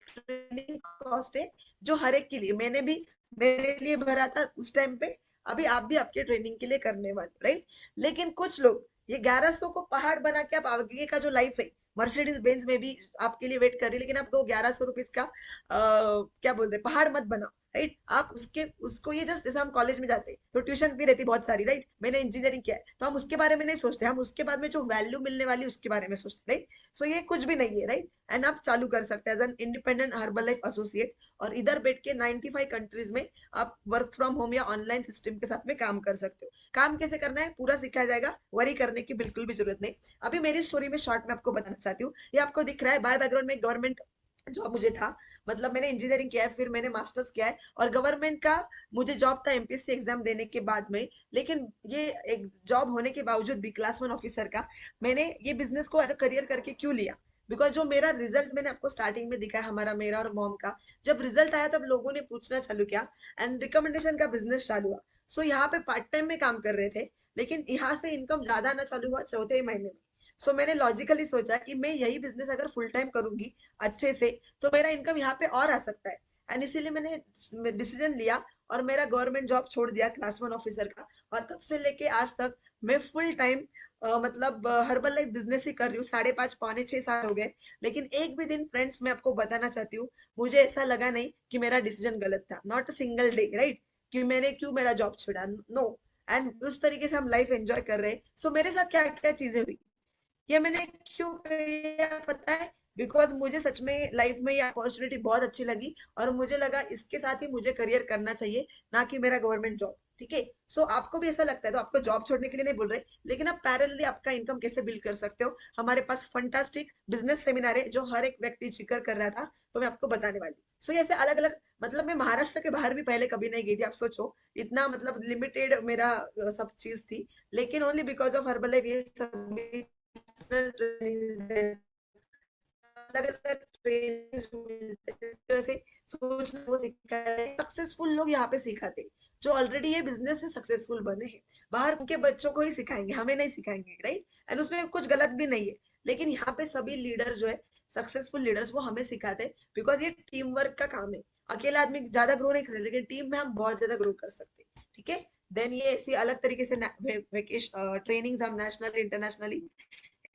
ट्रेनिंग कॉस्ट है जो हर एक के लिए, मैंने भी मेरे लिए भरा था उस टाइम पे, अभी आप भी आपके ट्रेनिंग के लिए करने वाले, राइट. लेकिन कुछ लोग ये 1100 को पहाड़ बना के आप आगे का जो लाइफ है, मर्सिडीज बेंज में भी आपके लिए वेट कर रही है, लेकिन आपको 1100 रुपीज का क्या बोल रहे, पहाड़ मत बनाओ, राइट. आप उसको ये जस्ट, जैसे हम कॉलेज में जाते हैं तो ट्यूशन भी रहती बहुत सारी, राइट. मैंने इंजीनियरिंग किया है तो हम उसके बारे में नहीं सोचते, हम उसके बाद में जो वैल्यू मिलने वाली उसके बारे में सोचते, राइट. सो ये कुछ भी नहीं है, राइट. एंड आप चालू कर सकते हैं as an independent Herbalife associate, और इधर बैठ के 95 कंट्रीज में आप वर्क फ्रॉम होम या ऑनलाइन सिस्टम के साथ में काम कर सकते हो. काम कैसे करना है पूरा सिखाया जाएगा, वरी करने की बिल्कुल भी जरूरत नहीं. अभी मेरी स्टोरी में शॉर्ट में आपको बताना चाहती हूँ. ये आपको दिख रहा है, बाय बैकग्राउंड में गवर्नमेंट जॉब मुझे था, मतलब मैंने इंजीनियरिंग किया है, फिर मैंने मास्टर्स किया है, और गवर्नमेंट का मुझे जॉब था एमपीएससी एग्जाम देने के बाद में. लेकिन ये एक जॉब होने के बावजूद भी क्लास 1 ऑफिसर का, मैंने ये बिजनेस को एज अ करियर करके क्यों लिया, बिकॉज जो मेरा रिजल्ट मैंने आपको स्टार्टिंग में दिखाया, हमारा, मेरा और मॉम का, जब रिजल्ट आया तब लोगों ने पूछना चालू किया एंड रिकमेंडेशन का बिजनेस चालू हुआ. सो यहाँ पे पार्ट टाइम में काम कर रहे थे, लेकिन यहाँ से इनकम ज्यादा आना चालू हुआ चौथे महीने में. सो मैंने लॉजिकली सोचा कि मैं यही बिजनेस अगर फुल टाइम करूंगी अच्छे से तो मेरा इनकम यहाँ पे और आ सकता है. एंड इसीलिए मैंने डिसीजन लिया और मेरा गवर्नमेंट जॉब छोड़ दिया क्लास 1 ऑफिसर का, और तब से लेके आज तक मैं फुल टाइम मतलब हर्बल लाइफ बिजनेस ही कर रही हूँ. 5.5 पौने 6 साल हो गए. लेकिन एक भी दिन फ्रेंड्स मैं आपको बताना चाहती हूँ, मुझे ऐसा लगा नहीं कि मेरा डिसीजन गलत था, not a single day, right, कि मैंने क्यों मेरा जॉब छोड़ा, नो. एंड उस तरीके से हम लाइफ एंजॉय कर रहे हैं. सो मेरे साथ क्या क्या चीजें हुई, ये मैंने क्यों किया पता है, बिकॉज मुझे सच में लाइफ में ये अपॉर्चुनिटी बहुत अच्छी लगी, और मुझे लगा इसके साथ ही मुझे करियर करना चाहिए, ना कि मेरा गवर्नमेंट जॉब, ठीक है. सो आपको भी ऐसा लगता है तो आपको जॉब छोड़ने के लिए नहीं बोल रहे, लेकिन आप पैरेलली आपका इनकम कैसे बिल्ड कर सकते हो, हमारे पास फंटास्टिक बिजनेस सेमिनार है जो हर एक व्यक्ति जिक्र कर रहा था, तो मैं आपको बताने वाली. सो ऐसे अलग अलग, मतलब मैं महाराष्ट्र के बाहर भी पहले कभी नहीं गई थी, आप सोचो इतना, मतलब लिमिटेड मेरा सब चीज थी, लेकिन only because of herbal life ये सब अलग अलग ट्रेनिंग सोचना वो सिखाते, सक्सेसफुल लोग यहाँ पे सिखाते जो ऑलरेडी ये बिजनेस से सक्सेसफुल बने हैं. बाहर उनके बच्चों को ही सिखाएंगे, हमें नहीं सिखाएंगे, राइट. एंड उसमें कुछ गलत भी नहीं है, लेकिन यहाँ पे सभी लीडर जो है, सक्सेसफुल लीडर्स, वो हमें सिखाते हैं, बिकॉज ये टीम वर्क का काम है. अकेला आदमी ज्यादा ग्रो नहीं कर सकते, लेकिन टीम में हम बहुत ज्यादा ग्रो कर सकते हैं, ठीक है. देन ये ऐसी अलग तरीके से ट्रेनिंग हम नेशनल इंटरनेशनली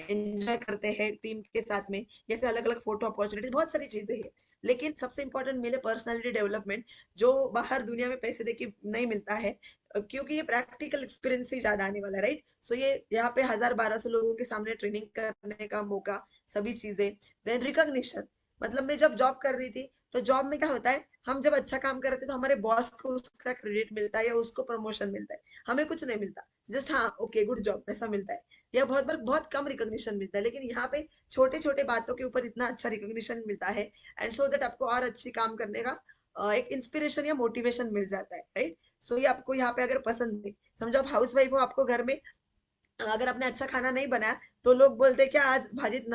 एंजॉय करते हैं टीम के साथ में, जैसे अलग अलग फोटो अपॉर्चुनिटीज, बहुत सारी चीजें हैं. लेकिन सबसे इंपॉर्टेंट मिले पर्सनालिटी डेवलपमेंट, जो बाहर दुनिया में पैसे देके नहीं मिलता है, क्योंकि ये प्रैक्टिकल एक्सपीरियंस से ज्यादा आने वाला है, राइट. सो ये यहाँ पे 1000-1200 लोगों के सामने ट्रेनिंग करने का मौका, सभी चीजें. देन रिकॉग्निशन, मतलब मैं जब जॉब कर रही थी तो जॉब में क्या होता है, हम जब अच्छा काम कर रहे थे तो हमारे बॉस को उसका क्रेडिट मिलता है या उसको प्रमोशन मिलता है, हमें कुछ नहीं मिलता, जस्ट हाँ ओके गुड जॉब ऐसा मिलता है, या बहुत बार बहुत कम रिकॉग्निशन मिलता है. लेकिन यहाँ पे छोटे छोटे बातों के ऊपर इतना अच्छा रिकॉग्निशन मिलता है, एंड सो दैट आपको और अच्छी काम करने का एक इंस्पिरेशन या मोटिवेशन मिल जाता है, राइट. सो ये आपको यहाँ पे अगर पसंद है, समझो आप हाउस वाइफ हो, आपको घर में अगर आपने अच्छा खाना नहीं बनाया तो लोग बोलते क्या आज भाजीत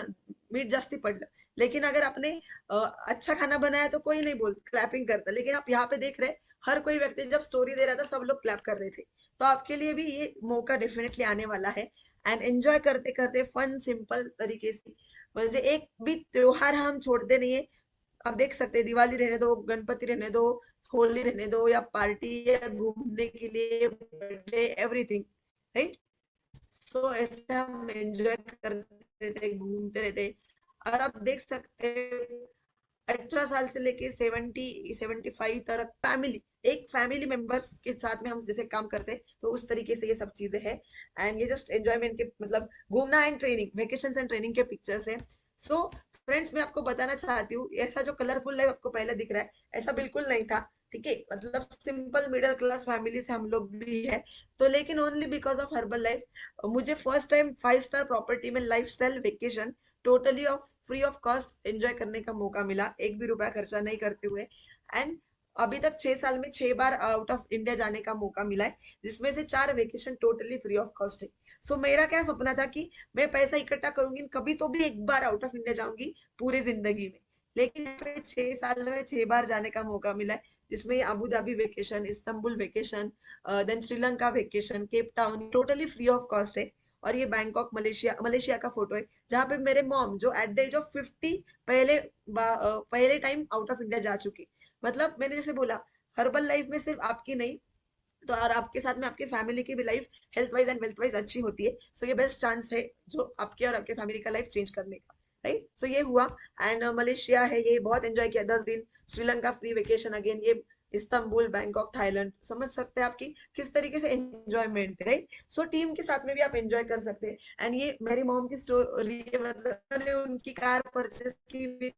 मीठ जास्ती पडलं, लेकिन अगर आपने अच्छा खाना बनाया तो कोई नहीं बोलता, क्लैपिंग करता. लेकिन आप यहाँ पे देख रहे, हर कोई व्यक्ति जब स्टोरी दे रहा था सब लोग क्लैप कर रहे थे. तो आपके लिए भी ये मौका डेफिनेटली आने वाला है. एंड एंजॉय करते करते फन सिंपल तरीके से, म्हणजे एक भी त्योहार हम छोड़ते नहीं है. आप देख सकते हैं, दिवाली रहने दो, गणपति रहने दो, होली रहने दो, या पार्टी या घूमने के लिए, बर्थडे, एवरीथिंग, राइट। सो ऐसे हम एंजॉय करते रहते, घूमते रहते। और आप देख सकते हैं 18 साल से लेके 75 तक फैमिली, एक फैमिली मेंबर्स के साथ में हम जैसे काम करते हैं, तो उस तरीके से ये सब चीजें हैं। एंड ये जस्ट एंजॉयमेंट के मतलब घूमना and training, vacation and training के पिक्चर्स है। सो फ्रेंड्स, मैं आपको बताना चाहती हूँ, ऐसा जो कलरफुल लाइफ आपको पहले दिख रहा है, ऐसा बिल्कुल नहीं था, ठीक है। मतलब सिंपल मिडिल क्लास फैमिली से हम लोग भी है, तो लेकिन only because of herbal life मुझे फर्स्ट टाइम 5 स्टार प्रॉपर्टी में lifestyle vacation totally off free of cost enjoy करने का मौका मिला, एक भी रुपया खर्चा नहीं करते हुए। एंड अभी तक 6 साल में 6 बार आउट ऑफ इंडिया जाने का मौका मिला है, जिसमें से 4 vacation totally free of cost है। सो मेरा क्या सपना था कि मैं पैसा इकट्ठा करूंगी, कभी तो भी एक बार आउट ऑफ इंडिया जाऊंगी पूरी जिंदगी में, लेकिन यहाँ पे 6 साल में 6 बार जाने का मौका मिला है, जिसमें Abu Dhabi vacation, Istanbul vacation, then Sri Lanka vacation, Cape Town, totally free of cost है। और ये बैंकॉक मलेशिया का फोटो है, जहाँ पे मेरे मॉम जो एट द एज ऑफ 50 पहले टाइम आउट ऑफ इंडिया जा चुकी। मतलब मैंने जैसे बोला, हर्बल लाइफ में सिर्फ आपकी नहीं, तो और आपके साथ में आपकी फैमिली की भी life health wise and wealth wise अच्छी होती है। सो ये बेस्ट चांस है जो आपके और आपके फैमिली का लाइफ चेंज करने का, राइट। सो ये हुआ। एंड मलेशिया है, ये बहुत एंजॉय किया 10 दिन। श्रीलंका फ्री वेकेशन अगेन, ये इस्तांबुल, बैंकॉक, थाईलैंड, समझ सकते हैं आपकी किस तरीके से एंजॉयमेंट है, राइट। सो टीम के साथ में भी आप एंजॉय कर सकते हैं। एंड ये मेरी मॉम की स्टोरी, मतलब मैंने उनकी कार परचेस की भी,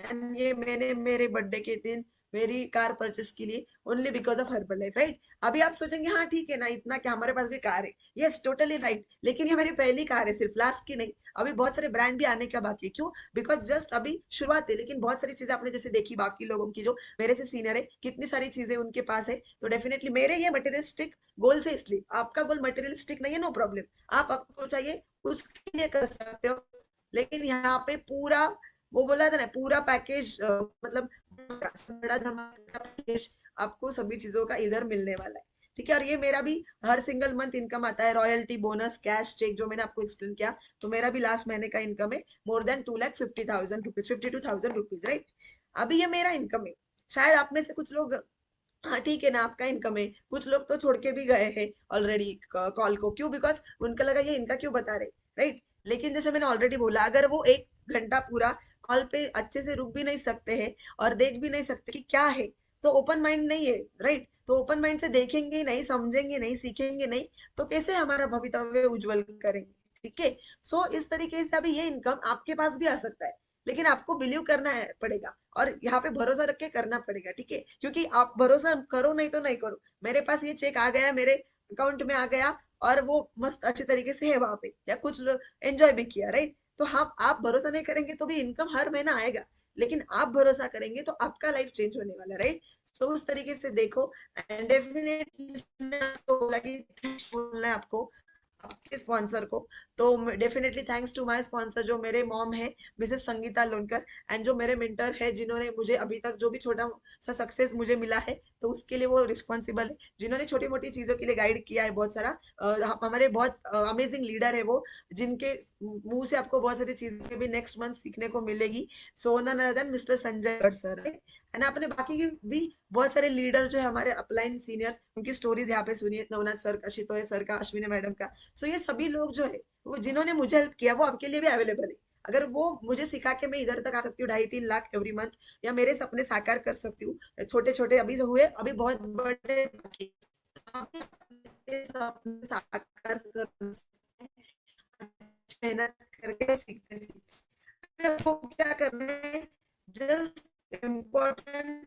एंड ये मैंने मेरे बर्थडे के दिन मेरी कार परचेस के लिए only because of herbal life, right. अभी आप सोचेंगे हाँ ठीक है ना, इतना क्या, हमारे पास भी कार है, यस टोटली राइट, लेकिन ये मेरी पहली कार है, सिर्फ लास्ट की नहीं। अभी बहुत सारे ब्रांड भी आने का बाकी है, क्यों? बिकॉज जस्ट अभी शुरुआत है, लेकिन बहुत सारी चीजें आपने जैसे देखी बाकी लोगों की जो मेरे से सीनियर है, कितनी सारी चीजें उनके पास है। तो डेफिनेटली मेरे ये मटेरियलिस्टिक गोल से, इसलिए आपका गोल मटेरियलिस्टिक नहीं है, नो प्रॉब्लम, आपको चाहिए उसके लिए कर सकते हो। लेकिन यहाँ पे पूरा वो बोला था ना, पूरा पैकेज, मतलब बड़ा धमाका पैकेज आपको सभी चीजों का इधर मिलने वाला है, ठीक है। और ये मेरा भी हर सिंगल मंथ इनकम आता है, रॉयल्टी, बोनस, कैश, चेक, जो मैंने आपको एक्सप्लेन किया। तो मेरा भी लास्ट महीने का इनकम है more than 2,50,000 rupees, 52,000 rupees, right. अभी ये मेरा इनकम है। शायद आप में से कुछ लोग, हाँ ठीक है ना, आपका इनकम है, कुछ लोग तो छोड़ के भी गए हैं ऑलरेडी कॉल को, क्यों? बिकॉज उनका लगा ये इनका क्यों बता रहे, राइट। लेकिन जैसे मैंने ऑलरेडी बोला, अगर वो 1 घंटा पूरा कॉल पे अच्छे से रुक भी नहीं सकते हैं और देख भी नहीं सकते कि क्या है, तो ओपन माइंड नहीं है, राइट। तो ओपन माइंड से देखेंगे नहीं, समझेंगे नहीं, सीखेंगे नहीं, तो कैसे हमारा भविष्य उज्जवल करेंगे, ठीक है। सो इस तरीके से अभी ये इनकम आपके पास भी आ सकता है, लेकिन आपको बिलीव करना है पड़ेगा, और यहाँ पे भरोसा रख के करना पड़ेगा, ठीक है। क्योंकि आप भरोसा करो नहीं तो नहीं करो, मेरे पास ये चेक आ गया, मेरे अकाउंट में आ गया, और वो मस्त अच्छे तरीके से है वहां पे, या कुछ लोग एंजॉय भी किया, राइट। तो हम, आप भरोसा नहीं करेंगे तो भी इनकम हर महीना आएगा, लेकिन आप भरोसा करेंगे तो आपका लाइफ चेंज होने वाला, राइट। सो उस तरीके से देखो। एंड डेफिनेटली बोलना है आपको आपके स्पॉन्सर को, तो definitely thanks to my sponsor, जो मेरे मॉम है मिसेस संगीता लोनकर, एंड जो मेरे मेंटर है, जिन्होंने मुझे अभी तक जो भी छोटा सा सक्सेस मुझे मिला है, तो उसके लिए वो रिस्पॉन्सिबल है, जिन्होंने छोटी मोटी चीजों के लिए गाइड किया है बहुत सारा। हमारे बहुत अमेजिंग लीडर है वो, जिनके मुंह से आपको बहुत सारी चीजें भी नेक्स्ट मंथ सीखने को मिलेगी। So none other than mister Sanjay Gadh sir, and आपने बाकी भी बहुत सारे लीडर जो है हमारे अपलाइन सीनियर्स, उनकी स्टोरीज यहाँ पे सुनिए, नवनाथ सर का, शितोय सर का, अश्विनी मैडम का। सो ये सभी लोग जो है, वो जिन्होंने मुझे हेल्प किया, वो आपके लिए भी अवेलेबल है। अगर वो मुझे सिखा के मैं इधर तक आ सकती हूँ 2.5-3 लाख एवरी मंथ, या मेरे सपने साकार कर सकती हूँ, छोटे छोटे अभी हुए, अभी बहुत बड़े बाकी, सपने साकार कर मेहनत करके सीखते सीखते आपको क्या करना है, जस्ट इम्पोर्टेंट,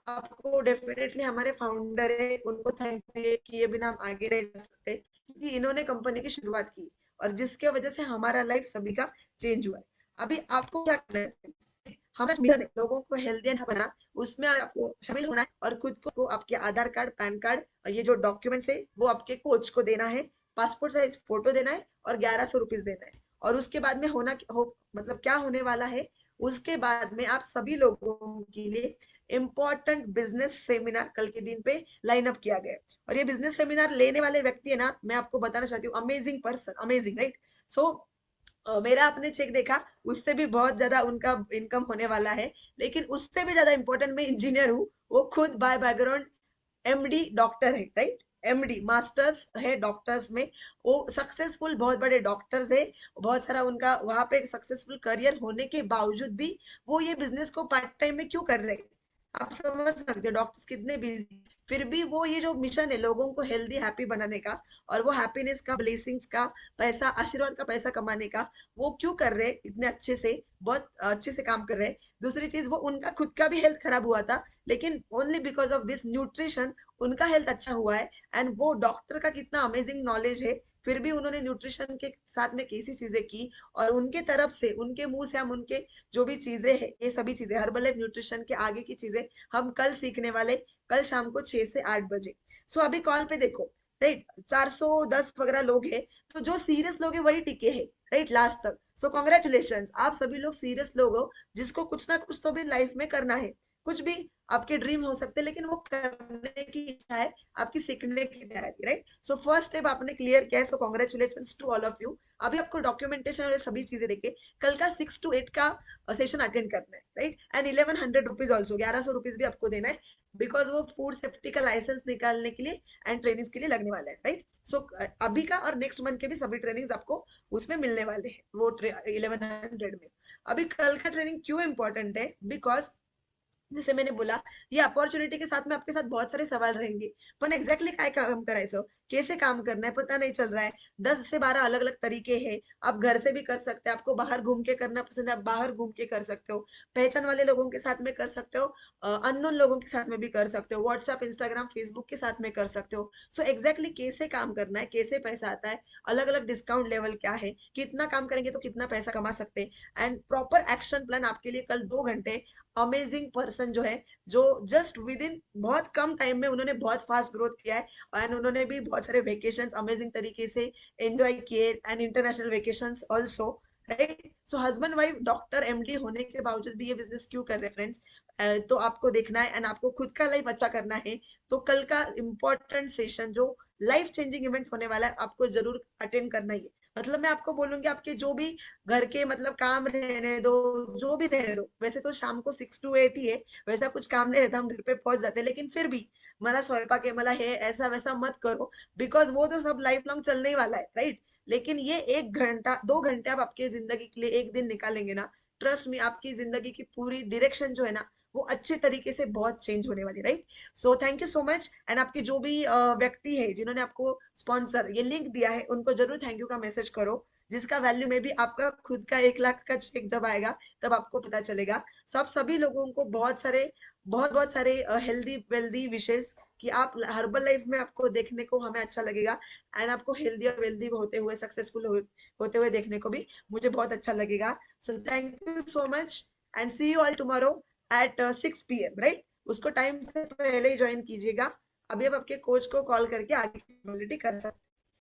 आपको डेफिनेटली हमारे फाउंडर है, उनको थैंक किए बिना हम आगे नहीं जा सकते, क्योंकि इन्होंने कंपनी की शुरुआत की, और जिसके वजह से हमारा लाइफ सभी का चेंज हुआ है। अभी आपको क्या करना है, हमारा मिशन है लोगों को हेल्दी एंड बना, उसमें आपको शामिल होना है, और खुद को आपके आधार कार्ड, पैन कार्ड, ये जो डॉक्यूमेंट्स है वो आपके कोच को देना है, पासपोर्ट साइज फोटो देना है, और 1100 रुपीज देना है। और उसके बाद में मतलब क्या होने वाला है, उसके बाद में आप सभी लोगों के लिए इम्पोर्टेंट बिजनेस सेमिनार कल के दिन पे लाइन अप किया गया। और ये बिजनेस सेमिनार लेने वाले व्यक्ति है ना, मैं आपको बताना चाहती हूँ, अमेजिंग पर्सन, अमेजिंग, राइट। सो मेरा आपने चेक देखा, उससे भी बहुत ज्यादा उनका इनकम होने वाला है। लेकिन उससे भी ज्यादा इंपॉर्टेंट, मैं इंजीनियर हूँ, वो खुद बाय बैकग्राउंड एमडी डॉक्टर है, राइट। एमडी मास्टर्स है डॉक्टर्स में, वो सक्सेसफुल बहुत बड़े डॉक्टर्स है। बहुत सारा उनका वहां पे सक्सेसफुल करियर होने के बावजूद भी वो ये बिजनेस को पार्ट टाइम में क्यों कर रहे हैं? आप समझ सकते हो डॉक्टर्स कितने बिजी, फिर भी वो ये जो मिशन है लोगों को हेल्दी हैप्पी बनाने का, और वो हैप्पीनेस का, ब्लेसिंग्स का पैसा, आशीर्वाद का पैसा कमाने का, वो क्यों कर रहे हैं इतने अच्छे से, बहुत अच्छे से काम कर रहे हैं। दूसरी चीज, वो उनका खुद का भी हेल्थ खराब हुआ था, लेकिन only because of this nutrition उनका हेल्थ अच्छा हुआ है। एंड वो डॉक्टर का कितना अमेजिंग नॉलेज है, फिर भी उन्होंने न्यूट्रिशन के साथ में कैसी चीजें की, और उनके तरफ से, उनके मुंह से हम उनके जो भी चीजें हैं, ये सभी चीजें हर्बल लाइफ न्यूट्रिशन के आगे की चीजें हम कल सीखने वाले, कल शाम को 6 से 8 बजे। सो अभी कॉल पे देखो, राइट, 410 वगैरह लोग हैं, तो जो सीरियस लोग हैं वही टिके हैं, राइट, लास्ट तक। सो कॉन्ग्रेचुलेशन, आप सभी लोग सीरियस लोग हो, जिसको कुछ ना कुछ तो भी लाइफ में करना है। कुछ भी आपके ड्रीम हो सकते हैं, लेकिन वो करने की इच्छा है आपकी, सीखने की तैयारी, राइट। सो फर्स्ट स्टेप आपने क्लियर किया है, so congratulation to all of you. अभी आपको डॉक्यूमेंटेशन और सभी चीजें देखे कल का 6 to 8 का सेशन अटेंड करना है, right. And 1100 rupees also, 1100 rupees भी आपको देना है, बिकॉज वो फूड सेफ्टी का लाइसेंस निकालने के लिए एंड ट्रेनिंग के लिए लगने वाला है, राइट। सो अभी का और नेक्स्ट मंथ के भी सभी ट्रेनिंग्स आपको उसमें मिलने वाले हैं, वो 1100 में। अभी कल का ट्रेनिंग क्यों इंपॉर्टेंट है? बिकॉज जैसे मैंने बोला, ये अपॉर्चुनिटी के साथ में आपके साथ बहुत सारे सवाल रहेंगे, पण एक्झॅक्टली काय काम करायचं, कैसे काम करना है पता नहीं चल रहा है। 10 से 12 अलग अलग तरीके हैं, आप घर से भी कर सकते हैं, आपको बाहर घूम के करना पसंद है, आप बाहर घूम के कर सकते हो, पहचान वाले लोगों के साथ में कर सकते हो, अननोन लोगों के साथ में भी कर सकते हो, व्हाट्सएप, इंस्टाग्राम, फेसबुक के साथ में कर सकते हो। सो एक्जैक्टली कैसे काम करना है, कैसे पैसा आता है, अलग अलग डिस्काउंट लेवल क्या है, कितना काम करेंगे तो कितना पैसा कमा सकते हैं, एंड प्रॉपर एक्शन प्लान आपके लिए कल 2 घंटे। अमेजिंग पर्सन जो है, जो जस्ट विद इन बहुत कम टाइम में उन्होंने बहुत फास्ट ग्रोथ किया है, एंड उन्होंने भी बहुत सारे वेकेशंस अमेजिंग तरीके से एंजॉय किए, and international vacations also, right. So husband wife doctor MD होने के बावजूद भी ये बिजनेस क्यों कर रहे हैं फ्रेंड्स, तो आपको देखना है, एंड आपको खुद का लाइफ अच्छा करना है, तो कल का इम्पोर्टेंट सेशन जो लाइफ चेंजिंग इवेंट होने वाला है, आपको जरूर अटेंड करना ही है। मतलब मैं आपको बोलूंगी, आपके जो भी घर के मतलब काम रहने दो, जो भी रहने दो, वैसे तो शाम को 6 to 8 ही है, वैसा कुछ काम नहीं रहता, हम घर पे पहुंच जाते हैं, लेकिन फिर भी मला स्वयंपाक है, मला है, ऐसा वैसा मत करो, बिकॉज वो तो सब लाइफ लॉन्ग चलने ही वाला है, राइट। लेकिन ये 1 घंटा 2 घंटे आप आपकी जिंदगी के लिए एक दिन निकालेंगे ना, ट्रस्ट मी, आपकी जिंदगी की पूरी डायरेक्शन जो है ना, वो अच्छे तरीके से बहुत चेंज होने वाली, right. So thank you so much, and आपके जो भी व्यक्ति है जिन्होंने आपको स्पॉन्सर ये लिंक दिया है, उनको जरूर थैंक यू का मैसेज करो, जिसका वैल्यू में भी आपका खुद का 1 लाख का चेक जब आएगा तब आपको पता चलेगा। सो आप सभी लोगों को बहुत सारे हेल्दी वेल्दी विशेष, कि आप हर्बल लाइफ में आपको देखने को हमें अच्छा लगेगा, एंड आपको हेल्दी और वेल्दी होते हुए, सक्सेसफुल होते हुए देखने को भी मुझे बहुत अच्छा लगेगा। So thank you so much, and see you all tomorrow at 6 PM, right. उसको टाइम से पहले ही ज्वाइन कीजिएगा। अभी आप आपके कोच को कॉल करके आगे की कर सकते हैं।